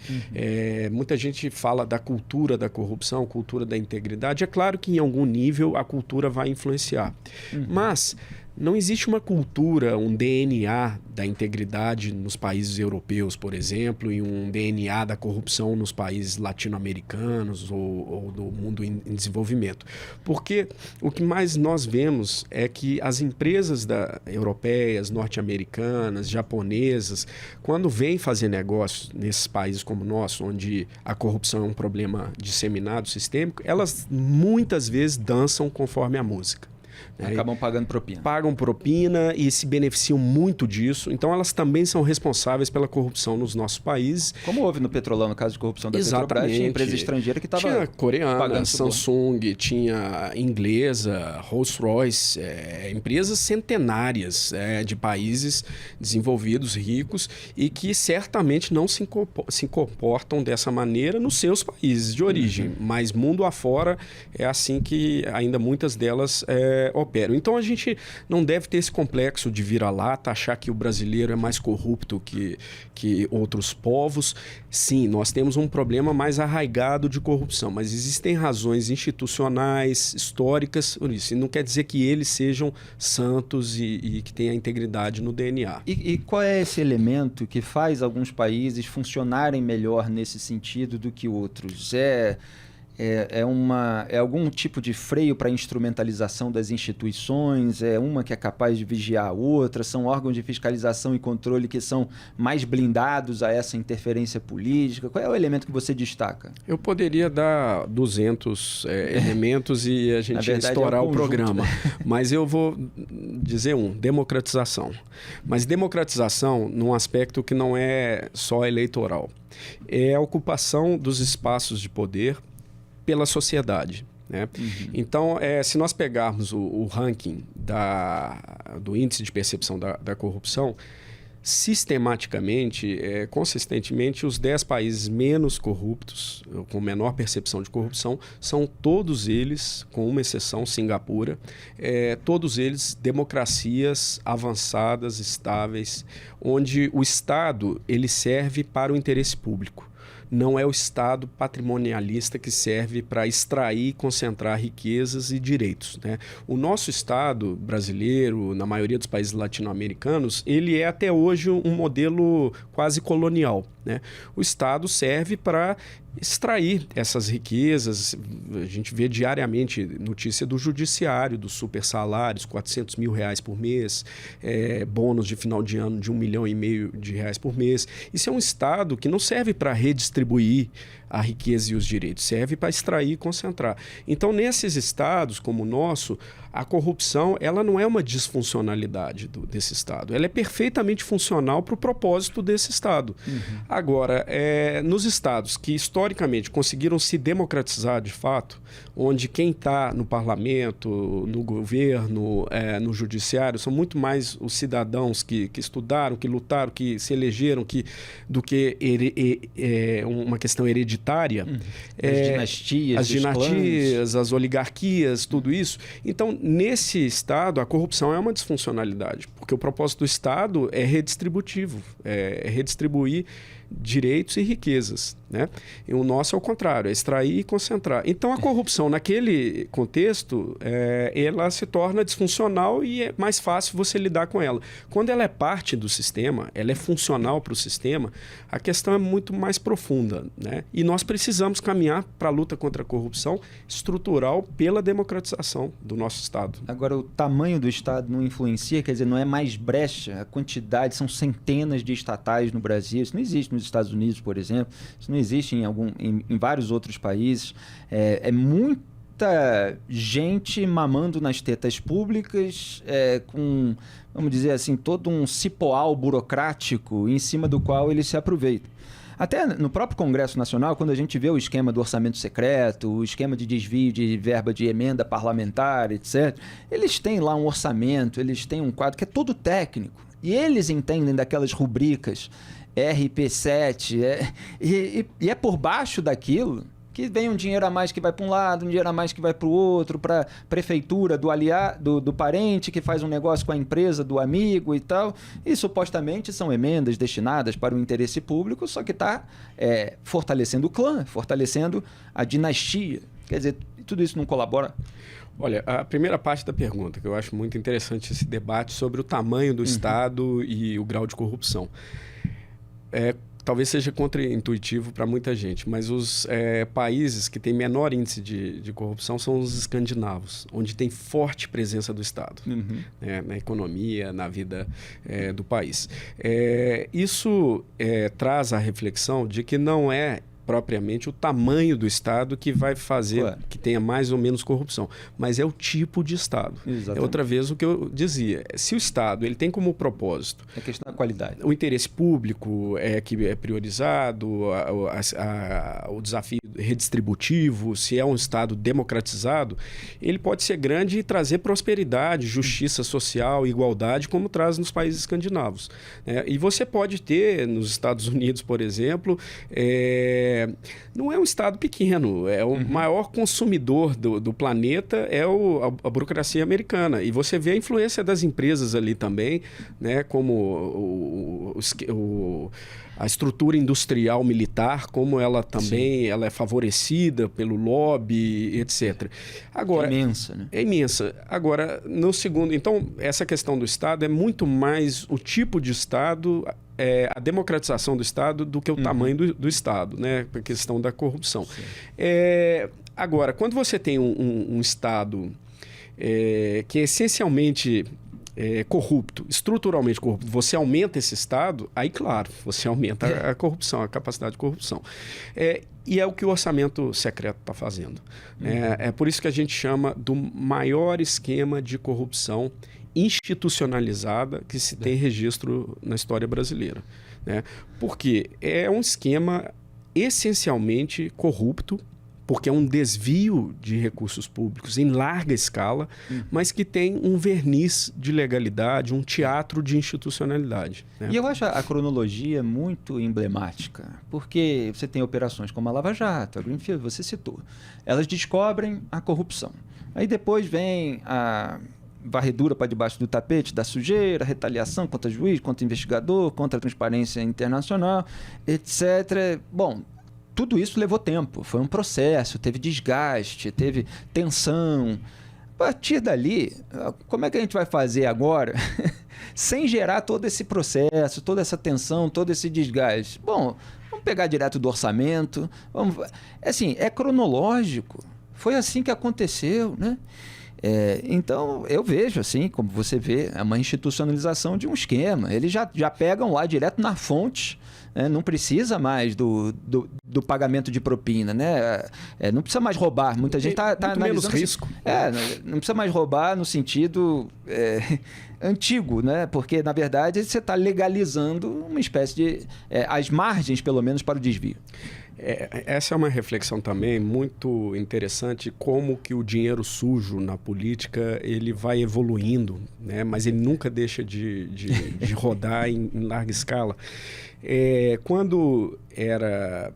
Muita gente fala da cultura da corrupção, cultura da integridade. É claro que em algum nível a cultura vai influenciar. Mas não existe uma cultura, um DNA da integridade nos países europeus, por exemplo, e um DNA da corrupção nos países latino-americanos ou do mundo em desenvolvimento. Porque o que mais nós vemos é que as empresas europeias, norte-americanas, japonesas, quando vêm fazer negócios nesses países como o nosso, onde a corrupção é um problema disseminado, sistêmico, elas muitas vezes dançam conforme a música. Acabam pagando propina. Pagam propina e se beneficiam muito disso. Então, elas também são responsáveis pela corrupção nos nossos países. Como houve no Petrolão, no caso de corrupção da Petrobras, tinha empresa estrangeira que estava tinha coreana, Samsung, tinha inglesa, Rolls-Royce, empresas centenárias de países desenvolvidos, ricos, e que certamente não se comportam dessa maneira nos seus países de origem. Mas mundo afora é assim que ainda muitas delas operam. Então a gente não deve ter esse complexo de vira-lata, achar que o brasileiro é mais corrupto que outros povos. Sim, nós temos um problema mais arraigado de corrupção, mas existem razões institucionais, históricas por isso. E não quer dizer que eles sejam santos e que tenham integridade no DNA. E qual é esse elemento que faz alguns países funcionarem melhor nesse sentido do que outros? É algum tipo de freio para a instrumentalização das instituições? É uma que é capaz de vigiar a outra? São órgãos de fiscalização e controle que são mais blindados a essa interferência política? Qual é o elemento que você destaca? Eu poderia dar 200 elementos e a gente estourar o programa. Mas eu vou dizer democratização. Mas democratização num aspecto que não é só eleitoral. É a ocupação dos espaços de poder pela sociedade. Né? Então, se nós pegarmos o ranking do índice de percepção da corrupção, sistematicamente, consistentemente, os 10 países menos corruptos, com menor percepção de corrupção, são todos eles, com uma exceção, Singapura, todos eles democracias avançadas, estáveis, onde o Estado ele serve para o interesse público. Não é o Estado patrimonialista que serve para extrair e concentrar riquezas e direitos. Né? O nosso Estado brasileiro, na maioria dos países latino-americanos, ele é até hoje um modelo quase colonial. Né? O Estado serve para extrair essas riquezas. A gente vê diariamente notícia do judiciário, dos super salários, R$400 mil por mês, bônus de final de ano de R$1,5 milhão por mês. Isso é um Estado que não serve para redistribuir a riqueza e os direitos, serve para extrair e concentrar. Então, nesses estados como o nosso, a corrupção ela não é uma disfuncionalidade desse Estado. Ela é perfeitamente funcional para o propósito desse Estado. Agora, nos estados que historicamente conseguiram se democratizar de fato, onde quem está no parlamento, no governo, no judiciário, são muito mais os cidadãos que estudaram, que lutaram, que se elegeram, do que uma questão hereditária. As dinastias, as oligarquias, tudo isso. Então, nesse Estado, a corrupção é uma disfuncionalidade, porque o propósito do Estado é redistributivo, é redistribuir direitos e riquezas. Né? E o nosso é o contrário, é extrair e concentrar. Então, a corrupção, naquele contexto, ela se torna disfuncional e é mais fácil você lidar com ela. Quando ela é parte do sistema, ela é funcional para o sistema, a questão é muito mais profunda. Né? E nós precisamos caminhar para a luta contra a corrupção estrutural pela democratização do nosso Estado. Agora, o tamanho do Estado não influencia, quer dizer, não é mais brecha, a quantidade, são centenas de estatais no Brasil, isso não existe nos Estados Unidos, por exemplo, isso não existe em vários outros países. É muita gente mamando nas tetas públicas, com, vamos dizer assim, todo um cipoal burocrático em cima do qual eles se aproveitam. Até no próprio Congresso Nacional, quando a gente vê o esquema do orçamento secreto, o esquema de desvio de verba de emenda parlamentar, etc., eles têm lá um orçamento, eles têm um quadro que é todo técnico. E eles entendem daquelas rubricas RP7, e é por baixo daquilo que vem um dinheiro a mais que vai para um lado, um dinheiro a mais que vai para o outro, para a prefeitura do parente que faz um negócio com a empresa do amigo e tal. E supostamente são emendas destinadas para o interesse público, só que está fortalecendo o clã, fortalecendo a dinastia. Quer dizer, tudo isso não colabora? Olha, a primeira parte da pergunta, que eu acho muito interessante esse debate sobre o tamanho do Estado e o grau de corrupção. Talvez seja contraintuitivo para muita gente, mas os países que têm menor índice de corrupção são os escandinavos, onde tem forte presença do Estado, na economia, na vida do país. Isso traz a reflexão de que não é propriamente o tamanho do Estado que vai fazer que tenha mais ou menos corrupção, mas é o tipo de Estado. Exatamente. É outra vez o que eu dizia. Se o Estado ele tem como propósito a questão da qualidade, o interesse público que é priorizado, o desafio redistributivo, se é um Estado democratizado, ele pode ser grande e trazer prosperidade, justiça social, igualdade, como traz nos países escandinavos. E você pode ter nos Estados Unidos, por exemplo, não é um Estado pequeno, é o maior consumidor do planeta, é a burocracia americana. E você vê a influência das empresas ali também, né, como a estrutura industrial militar, como ela também ela é favorecida pelo lobby, etc. Agora, é imensa, né? É imensa. Agora, no segundo... Então, essa questão do Estado é muito mais o tipo de Estado... a democratização do Estado do que o tamanho do Estado, né? A questão da corrupção. Agora, quando você tem um Estado que é essencialmente corrupto, estruturalmente corrupto, você aumenta esse Estado, aí, claro, você aumenta a corrupção, a capacidade de corrupção. E é o que o orçamento secreto está fazendo. É por isso que a gente chama do maior esquema de corrupção institucionalizada que se tem registro na história brasileira, né? Porque é um esquema essencialmente corrupto, porque é um desvio de recursos públicos em larga escala, mas que tem um verniz de legalidade, um teatro de institucionalidade, né? E eu acho a cronologia muito emblemática, porque você tem operações como a Lava Jato, a Greenfield, você citou. Elas descobrem a corrupção. Aí depois vem a varredura para debaixo do tapete da sujeira, retaliação contra juiz, contra investigador, contra a transparência internacional, etc. Bom, tudo isso levou tempo, foi um processo, teve desgaste, teve tensão. A partir dali, como é que a gente vai fazer agora sem gerar todo esse processo, toda essa tensão, todo esse desgaste? Bom, vamos pegar direto do orçamento, assim, é cronológico, foi assim que aconteceu, né? Então, eu vejo, assim, como você vê, é uma institucionalização de um esquema. Eles já pegam lá direto na fonte, né? Não precisa mais do pagamento de propina, né? Não precisa mais roubar. Muita gente está analisando menos risco. Não precisa mais roubar no sentido antigo, né? Porque, na verdade, você está legalizando uma espécie de... as margens, pelo menos, para o desvio. Essa é uma reflexão também muito interessante, como que o dinheiro sujo na política ele vai evoluindo, né? Mas ele nunca deixa de rodar em larga escala. Quando era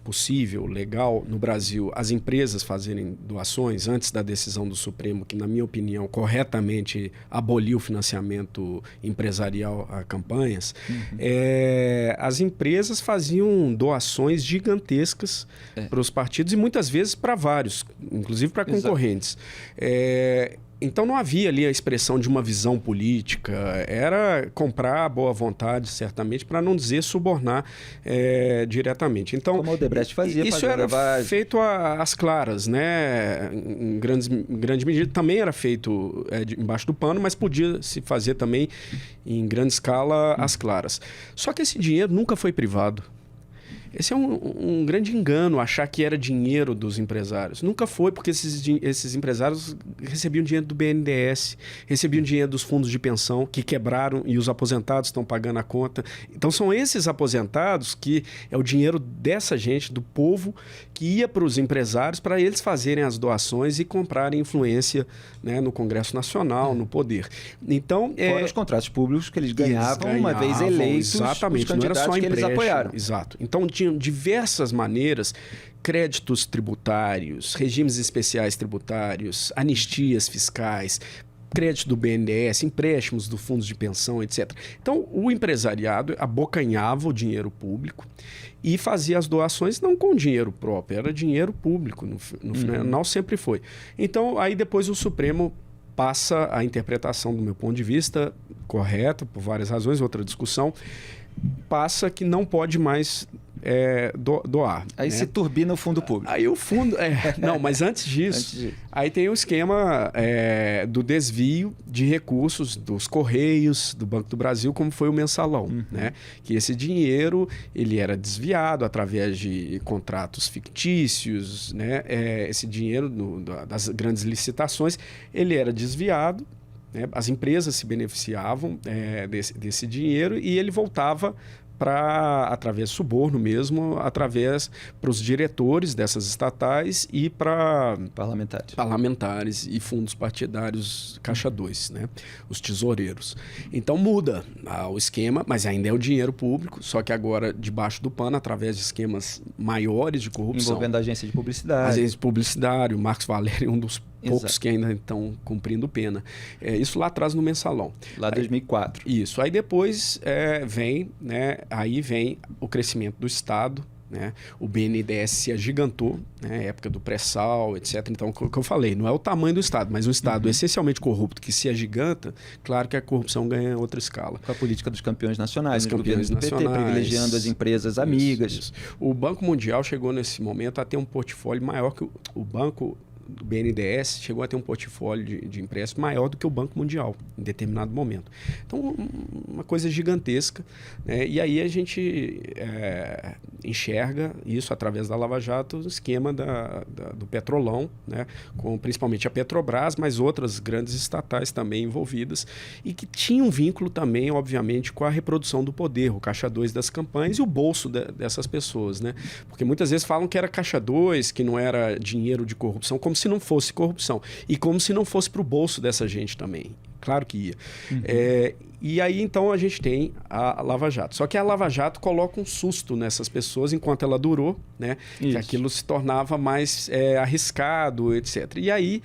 possível, legal, no Brasil, as empresas fazerem doações antes da decisão do Supremo, que, na minha opinião, corretamente aboliu o financiamento empresarial a campanhas, as empresas faziam doações gigantescas para os partidos e muitas vezes para vários, inclusive para concorrentes. Então não havia ali a expressão de uma visão política, era comprar à boa vontade, certamente, para não dizer subornar diretamente. Então, como o Odebrecht fazia, isso era feito às claras, né? Em grande medida. Também era feito embaixo do pano, mas podia se fazer também em grande escala às claras. Só que esse dinheiro nunca foi privado. Esse é um grande engano, achar que era dinheiro dos empresários. Nunca foi, porque esses empresários recebiam dinheiro do BNDES, recebiam dinheiro dos fundos de pensão, que quebraram e os aposentados estão pagando a conta. Então, são esses aposentados que é o dinheiro dessa gente, do povo, que ia para os empresários para eles fazerem as doações e comprarem influência, né, no Congresso Nacional, no poder. Então, fora os contratos públicos que eles ganhavam uma vez eleitos, exatamente, os candidatos não era só que eles apoiaram. Exato. Então, tinham diversas maneiras, créditos tributários, regimes especiais tributários, anistias fiscais, crédito do BNDES, empréstimos do fundos de pensão, etc. Então, o empresariado abocanhava o dinheiro público e fazia as doações não com dinheiro próprio, era dinheiro público, no final sempre foi. Então, aí depois o Supremo passa a interpretação, do meu ponto de vista, correta, por várias razões, outra discussão, passa que não pode mais doar. Aí, né, se turbina o fundo público. Aí o fundo... não, mas antes disso, aí tem o esquema do desvio de recursos dos Correios, do Banco do Brasil, como foi o mensalão. Né? Que esse dinheiro ele era desviado através de contratos fictícios, né? Esse dinheiro das grandes licitações, ele era desviado, né? As empresas se beneficiavam desse dinheiro e ele voltava através de suborno mesmo, para os diretores dessas estatais e para parlamentares e fundos partidários Caixa 2, né? Os tesoureiros. Então muda o esquema, mas ainda é o dinheiro público, só que agora debaixo do pano, através de esquemas maiores de corrupção. Envolvendo a agência de publicidade. Agência de publicidade, o Marcos Valério é um dos poucos que ainda estão cumprindo pena. Isso lá atrás no mensalão. Lá 2004. Isso. Aí depois vem o crescimento do Estado, né? O BNDES se agigantou, né? Época do pré-sal, etc. Então, o que eu falei, não é o tamanho do Estado, mas um Estado essencialmente corrupto que se agiganta, claro que a corrupção ganha outra escala. Com a política dos campeões nacionais, dos campeões nacionais, PT, privilegiando as empresas amigas. Isso. O Banco Mundial chegou nesse momento a ter um portfólio maior que o Banco do BNDES, chegou a ter um portfólio de empréstimos maior do que o Banco Mundial, em determinado momento. Então, uma coisa gigantesca, né? E aí a gente enxerga isso através da Lava Jato, o esquema do Petrolão, né? Com principalmente a Petrobras, mas outras grandes estatais também envolvidas, e que tinham um vínculo também, obviamente, com a reprodução do poder, o Caixa 2 das campanhas e o bolso dessas pessoas, né? Porque muitas vezes falam que era Caixa 2, que não era dinheiro de corrupção, como se não fosse corrupção. E como se não fosse para o bolso dessa gente também. Claro que ia. E aí, então, a gente tem a Lava Jato. Só que a Lava Jato coloca um susto nessas pessoas enquanto ela durou, né? Que aquilo se tornava mais arriscado, etc. E aí,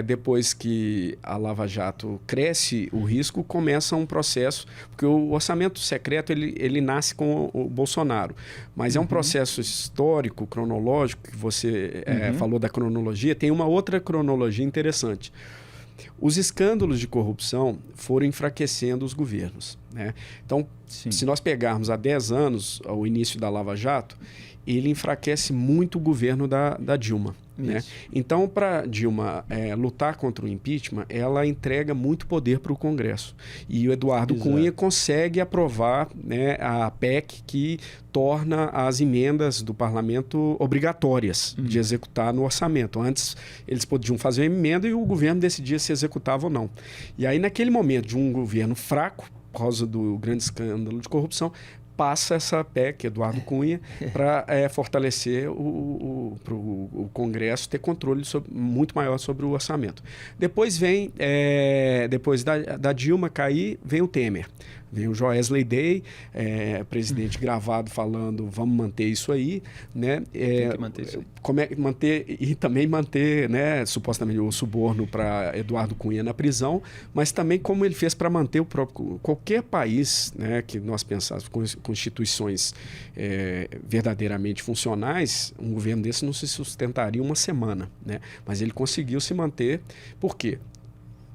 depois que a Lava Jato cresce o risco, começa um processo, porque o orçamento secreto ele nasce com o Bolsonaro, mas é um processo histórico, cronológico, que você falou da cronologia, tem uma outra cronologia interessante. Os escândalos de corrupção foram enfraquecendo os governos, né? Então, se nós pegarmos há 10 anos, o início da Lava Jato, ele enfraquece muito o governo da Dilma. Né? Então, para Dilma lutar contra o impeachment, ela entrega muito poder para o Congresso. E o Eduardo Cunha consegue aprovar, né, a PEC que torna as emendas do parlamento obrigatórias de executar no orçamento. Antes, eles podiam fazer uma emenda e o governo decidia se executava ou não. E aí, naquele momento de um governo fraco, por causa do grande escândalo de corrupção, passa essa PEC, Eduardo Cunha, para fortalecer o Congresso ter controle muito maior sobre o orçamento. Depois vem, depois da Dilma cair, vem o Temer. Vem o Joesley Day, presidente gravado falando, vamos manter isso aí, né? Tem que manter isso. E também manter, né, supostamente o suborno para Eduardo Cunha na prisão, mas também como ele fez para manter o próprio... Qualquer país, né, que nós pensássemos com instituições verdadeiramente funcionais, um governo desse não se sustentaria uma semana, né? Mas ele conseguiu se manter. Por quê?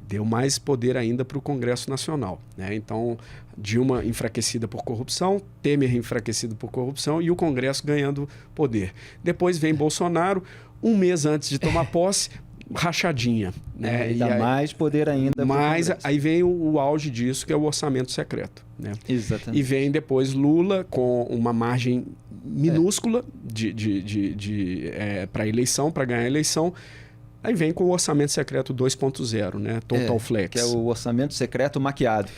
Deu mais poder ainda para o Congresso Nacional, né? Então, Dilma enfraquecida por corrupção, Temer enfraquecido por corrupção e o Congresso ganhando poder. Depois vem Bolsonaro, um mês antes de tomar posse, rachadinha, né? E dá mais poder ainda. Mas aí vem o auge disso, que é o orçamento secreto, né? Exatamente. E vem depois Lula com uma margem minúscula para eleição, para ganhar a eleição. Aí vem com o orçamento secreto 2.0, né? Total Flex. Que é o orçamento secreto maquiado.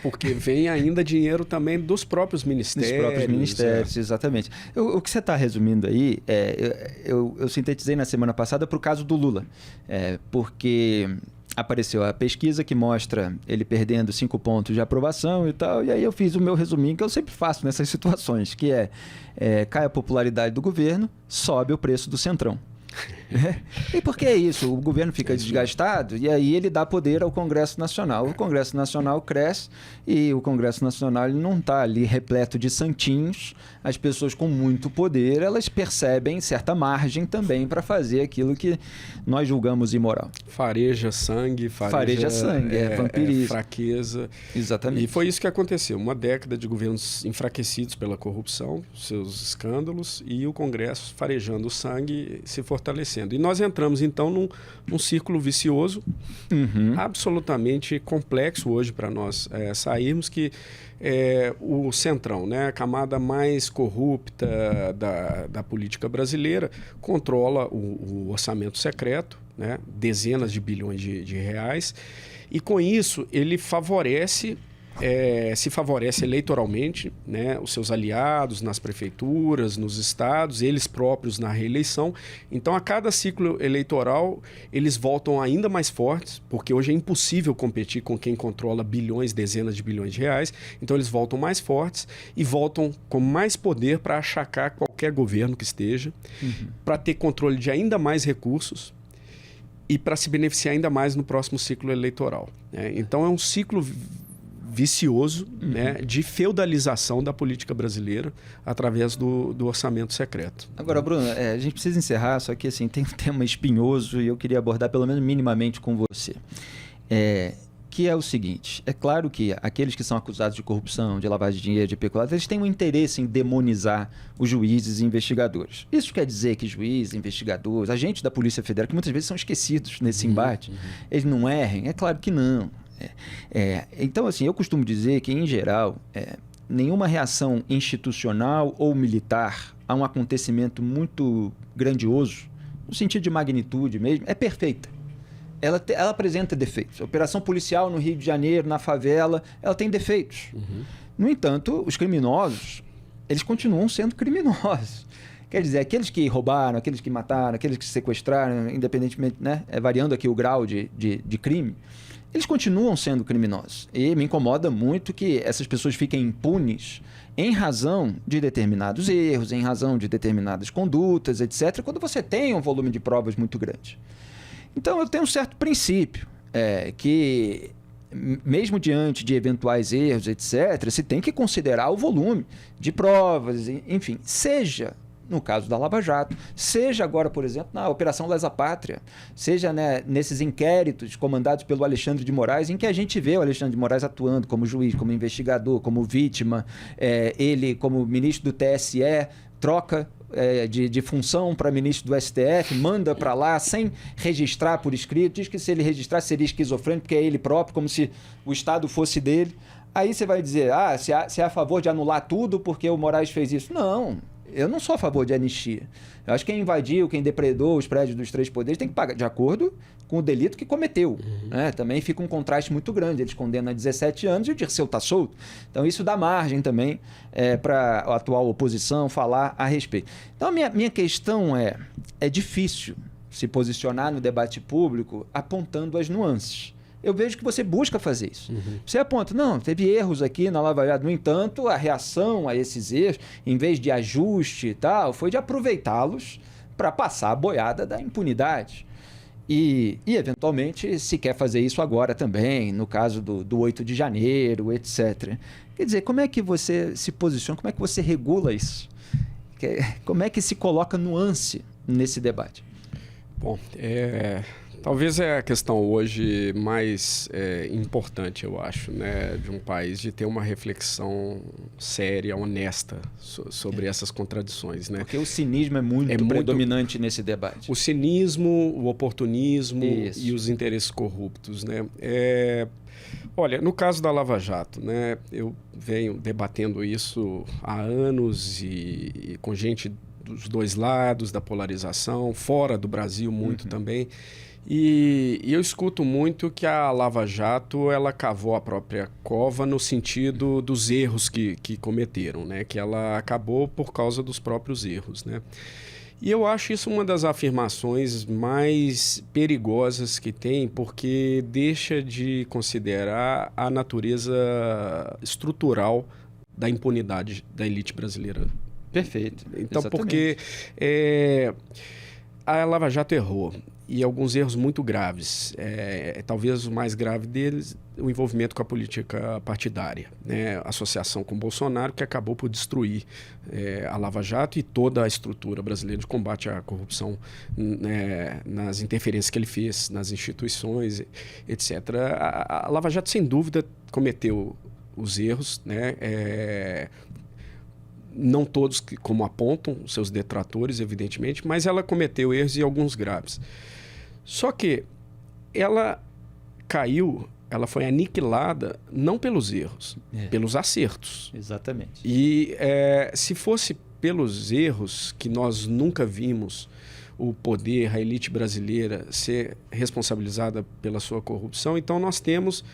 Porque vem ainda dinheiro também dos próprios ministérios. Dos próprios ministérios, exatamente. O que você está resumindo aí, eu sintetizei na semana passada para o caso do Lula. Porque apareceu a pesquisa que mostra ele perdendo 5 pontos de aprovação e tal, e aí eu fiz o meu resuminho que eu sempre faço nessas situações, que cai a popularidade do governo, sobe o preço do Centrão. E por que é isso? O governo fica desgastado e aí ele dá poder ao Congresso Nacional. O Congresso Nacional cresce e o Congresso Nacional ele não está ali repleto de santinhos. As pessoas com muito poder, elas percebem certa margem também para fazer aquilo que nós julgamos imoral. Fareja sangue, vampirismo. Fraqueza. Exatamente. E foi isso que aconteceu. Uma década de governos enfraquecidos pela corrupção, seus escândalos, e o Congresso farejando sangue, se fortalecendo. E nós entramos, então, num círculo vicioso, absolutamente complexo hoje para nós sairmos, que o Centrão, né, a camada mais corrupta da política brasileira, controla o orçamento secreto, né, dezenas de bilhões de reais, e com isso ele se favorece eleitoralmente, né, os seus aliados nas prefeituras, nos estados, eles próprios na reeleição. Então, a cada ciclo eleitoral, eles voltam ainda mais fortes, porque hoje é impossível competir com quem controla bilhões, dezenas de bilhões de reais. Então, eles voltam mais fortes e voltam com mais poder para achacar qualquer governo que esteja, para ter controle de ainda mais recursos e para se beneficiar ainda mais no próximo ciclo eleitoral, né? Então, é um ciclo vicioso, né, de feudalização da política brasileira através do orçamento secreto. Agora, Bruno, a gente precisa encerrar, só que assim, tem um tema espinhoso e eu queria abordar pelo menos minimamente com você. Que é o seguinte, é claro que aqueles que são acusados de corrupção, de lavagem de dinheiro, de peculato, eles têm um interesse em demonizar os juízes e investigadores. Isso quer dizer que juízes, investigadores, agentes da Polícia Federal, que muitas vezes são esquecidos nesse embate, eles não errem? É claro que não. Então, assim, eu costumo dizer que, em geral, nenhuma reação institucional ou militar a um acontecimento muito grandioso, no sentido de magnitude mesmo, é perfeita. Ela apresenta defeitos. A operação policial no Rio de Janeiro, na favela, ela tem defeitos. No entanto, os criminosos, eles continuam sendo criminosos. Quer dizer, aqueles que roubaram, aqueles que mataram, aqueles que sequestraram, independentemente, né, variando aqui o grau de crime, eles continuam sendo criminosos. E me incomoda muito que essas pessoas fiquem impunes em razão de determinados erros, em razão de determinadas condutas, etc., quando você tem um volume de provas muito grande. Então, eu tenho um certo princípio, que, mesmo diante de eventuais erros, etc., se tem que considerar o volume de provas, enfim, seja no caso da Lava Jato, seja agora, por exemplo, na Operação Lesa Pátria, seja, né, nesses inquéritos comandados pelo Alexandre de Moraes, em que a gente vê o Alexandre de Moraes atuando como juiz, como investigador, como vítima, ele como ministro do TSE, troca de função para ministro do STF, manda para lá sem registrar por escrito, diz que se ele registrar seria esquizofrênico, porque é ele próprio, como se o Estado fosse dele. Aí você vai dizer, se é a favor de anular tudo porque o Moraes fez isso. Não. Eu não sou a favor de anistia. Eu acho que quem invadiu, quem depredou os prédios dos 3 poderes tem que pagar de acordo com o delito que cometeu. Né? Também fica um contraste muito grande. Eles condenam a 17 anos e o Dirceu está solto. Então isso dá margem também para a atual oposição falar a respeito. Então a minha questão é difícil se posicionar no debate público apontando as nuances. Eu vejo que você busca fazer isso. Você aponta, não, teve erros aqui na Lava Jato. No entanto, a reação a esses erros, em vez de ajuste e tal, foi de aproveitá-los para passar a boiada da impunidade. E, eventualmente, se quer fazer isso agora também, no caso do 8 de janeiro, etc. Quer dizer, como é que você se posiciona, como é que você regula isso? Como é que se coloca nuance nesse debate? Bom, Talvez é a questão hoje mais importante, eu acho, né, de um país, de ter uma reflexão séria, honesta sobre essas contradições, né? Porque o cinismo é muito predominante nesse debate. O cinismo, o oportunismo e os interesses corruptos, né? Olha, no caso da Lava Jato, né, eu venho debatendo isso há anos e com gente dos dois lados da polarização, fora do Brasil muito também. E eu escuto muito que a Lava Jato ela cavou a própria cova no sentido dos erros que cometeram, né? Que ela acabou por causa dos próprios erros, né? E eu acho isso uma das afirmações mais perigosas que tem, porque deixa de considerar a natureza estrutural da impunidade da elite brasileira. Perfeito. Então, Exatamente. porque a Lava Jato errou. E alguns erros muito graves. Talvez o mais grave deles, o envolvimento com a política partidária, né? Associação com Bolsonaro, que acabou por destruir a Lava Jato e toda a estrutura brasileira de combate à corrupção, né? Nas interferências que ele fez nas instituições, etc. A Lava Jato, sem dúvida, cometeu os erros, né? Não todos como apontam, seus detratores, evidentemente, mas ela cometeu erros e alguns graves. Só que ela caiu, ela foi aniquilada não pelos erros, pelos acertos. Exatamente. E se fosse pelos erros que nós nunca vimos o poder, a elite brasileira ser responsabilizada pela sua corrupção, então nós temos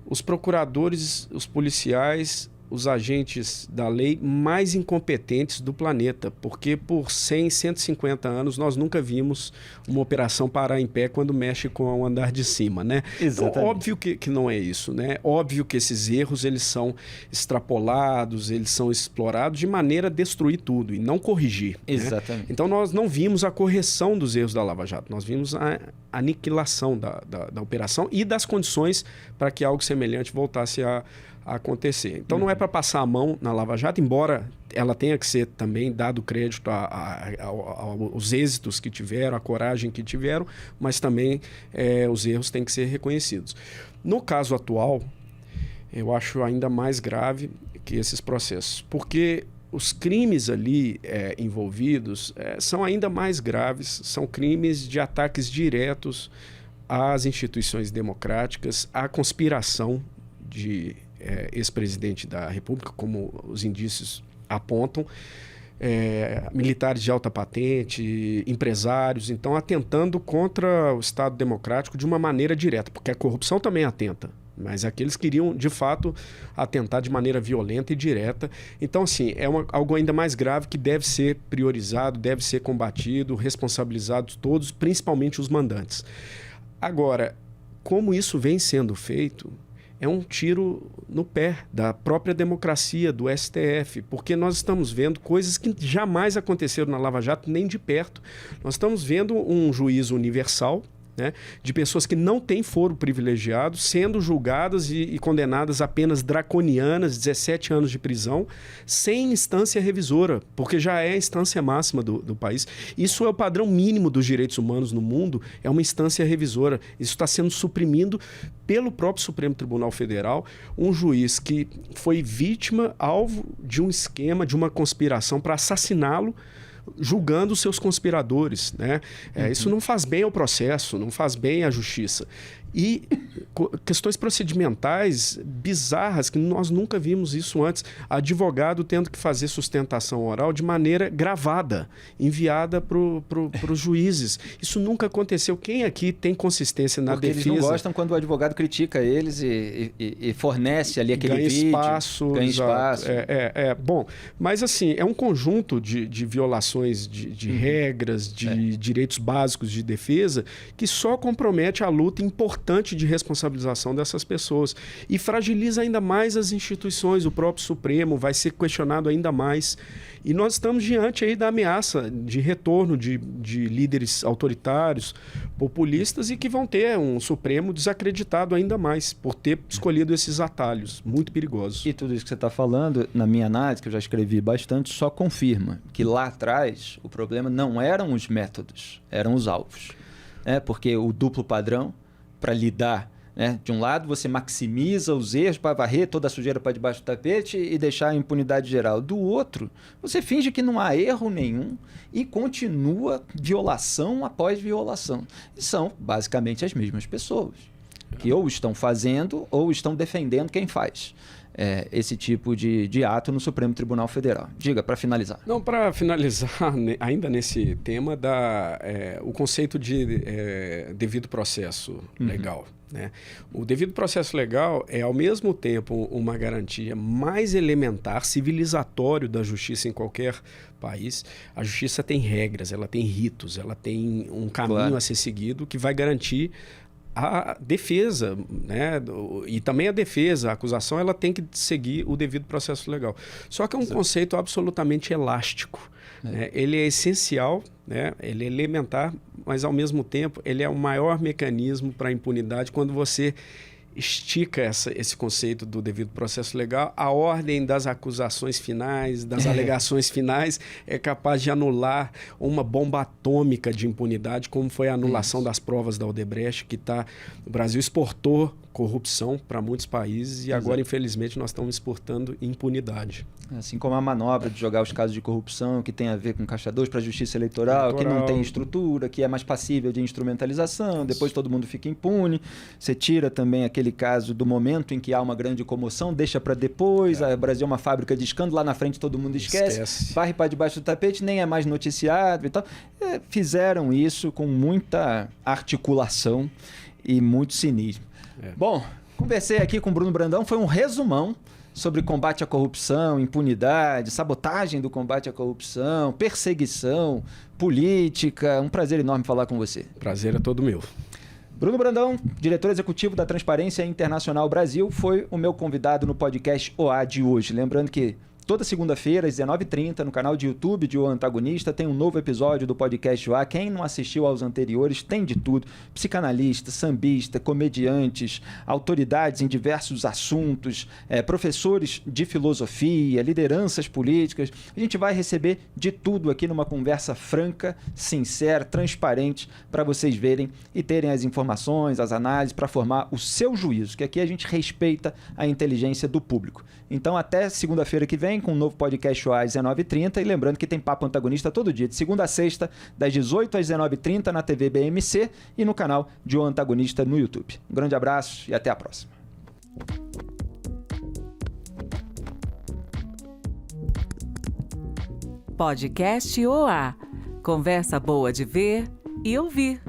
os procuradores, os policiais, os agentes da lei mais incompetentes do planeta, porque por 100, 150 anos nós nunca vimos uma operação parar em pé quando mexe com o andar de cima, né? Exatamente. Então, óbvio que não é isso, né? Óbvio que esses erros eles são extrapolados, eles são explorados de maneira a destruir tudo e não corrigir. Exatamente. Né? Então nós não vimos a correção dos erros da Lava Jato, nós vimos a aniquilação da operação e das condições para que algo semelhante voltasse a acontecer. Então não é para passar a mão na Lava Jato, embora ela tenha que ser também dado crédito aos êxitos que tiveram, a coragem que tiveram, mas também os erros têm que ser reconhecidos. No caso atual, eu acho ainda mais grave que esses processos, porque os crimes ali envolvidos são ainda mais graves, são crimes de ataques diretos às instituições democráticas, à conspiração de ex-presidente da República, como os indícios apontam, militares de alta patente, empresários, então atentando contra o Estado democrático de uma maneira direta, porque a corrupção também atenta, mas aqueles queriam, de fato, atentar de maneira violenta e direta. Então, assim, algo ainda mais grave que deve ser priorizado, deve ser combatido, responsabilizados todos, principalmente os mandantes. Agora, como isso vem sendo feito, é um tiro no pé da própria democracia, do STF, porque nós estamos vendo coisas que jamais aconteceram na Lava Jato, nem de perto. Nós estamos vendo um juízo universal, né, de pessoas que não têm foro privilegiado, sendo julgadas e condenadas a penas draconianas, 17 anos de prisão, sem instância revisora, porque já é a instância máxima do país. Isso é o padrão mínimo dos direitos humanos no mundo, é uma instância revisora. Isso está sendo suprimido pelo próprio Supremo Tribunal Federal, um juiz que foi vítima, alvo de um esquema, de uma conspiração para assassiná-lo, julgando os seus conspiradores, né? Isso não faz bem ao processo, não faz bem à justiça. E questões procedimentais bizarras, que nós nunca vimos isso antes. Advogado tendo que fazer sustentação oral de maneira gravada, enviada para os juízes. Isso nunca aconteceu. Quem aqui tem consistência na defesa? Eles não gostam quando o advogado critica eles e fornece ali aquele vídeo. Ganha espaço. Bom, mas assim, é um conjunto de violações de regras, de direitos básicos de defesa, que só compromete a luta importante de responsabilização dessas pessoas e fragiliza ainda mais as instituições. O próprio Supremo vai ser questionado ainda mais. E nós estamos diante aí da ameaça de retorno de líderes autoritários, populistas, e que vão ter um Supremo desacreditado ainda mais por ter escolhido esses atalhos muito perigosos. E tudo isso que você está falando, na minha análise, que eu já escrevi bastante, só confirma que lá atrás o problema não eram os métodos, eram os alvos. Porque o duplo padrão, para lidar, de um lado você maximiza os erros para varrer toda a sujeira para debaixo do tapete e deixar a impunidade geral. Do outro, você finge que não há erro nenhum e continua violação após violação. E são basicamente as mesmas pessoas que ou estão fazendo ou estão defendendo quem faz esse tipo de ato no Supremo Tribunal Federal. Diga, para finalizar. Não, para finalizar, ainda nesse tema, o conceito de devido processo legal. Né? O devido processo legal é, ao mesmo tempo, uma garantia mais elementar, civilizatório da justiça em qualquer país. A justiça tem regras, ela tem ritos, ela tem um caminho a ser seguido que vai garantir a defesa, né? E também a defesa, a acusação, ela tem que seguir o devido processo legal. Só que é um conceito absolutamente elástico. Né? Ele é essencial, né? Ele é elementar, mas ao mesmo tempo ele é o maior mecanismo para a impunidade quando você estica esse conceito do devido processo legal. A ordem das acusações finais, das alegações finais é capaz de anular uma bomba atômica de impunidade, como foi a anulação das provas da Odebrecht, que o Brasil exportou corrupção para muitos países e agora, infelizmente, nós estamos exportando impunidade. Assim como a manobra de jogar os casos de corrupção que tem a ver com Caixa 2 para a Justiça Eleitoral, que não tem estrutura, que é mais passível de instrumentalização, depois todo mundo fica impune. Você tira também aquele caso do momento em que há uma grande comoção, deixa para depois, o Brasil é uma fábrica de escândalo, lá na frente todo mundo esquece. Varre para debaixo do tapete, nem é mais noticiado e tal. Fizeram isso com muita articulação e muito cinismo. Bom, conversei aqui com o Bruno Brandão, foi um resumão sobre combate à corrupção, impunidade, sabotagem do combate à corrupção, perseguição, política. Um prazer enorme falar com você. Prazer é todo meu. Bruno Brandão, diretor executivo da Transparência Internacional Brasil, foi o meu convidado no podcast OA de hoje. Lembrando que toda segunda-feira, às 19h30, no canal de YouTube de O Antagonista, tem um novo episódio do podcast OA. Quem não assistiu aos anteriores, tem de tudo. Psicanalista, sambista, comediantes, autoridades em diversos assuntos, professores de filosofia, lideranças políticas. A gente vai receber de tudo aqui numa conversa franca, sincera, transparente, para vocês verem e terem as informações, as análises, para formar o seu juízo, que aqui a gente respeita a inteligência do público. Então, até segunda-feira que vem, com um novo podcast às 19h30. E lembrando que tem Papo Antagonista todo dia, de segunda a sexta, das 18 às 19h30, na TV BMC e no canal de O Antagonista no YouTube. Um grande abraço e até a próxima. Podcast OA. Conversa boa de ver e ouvir.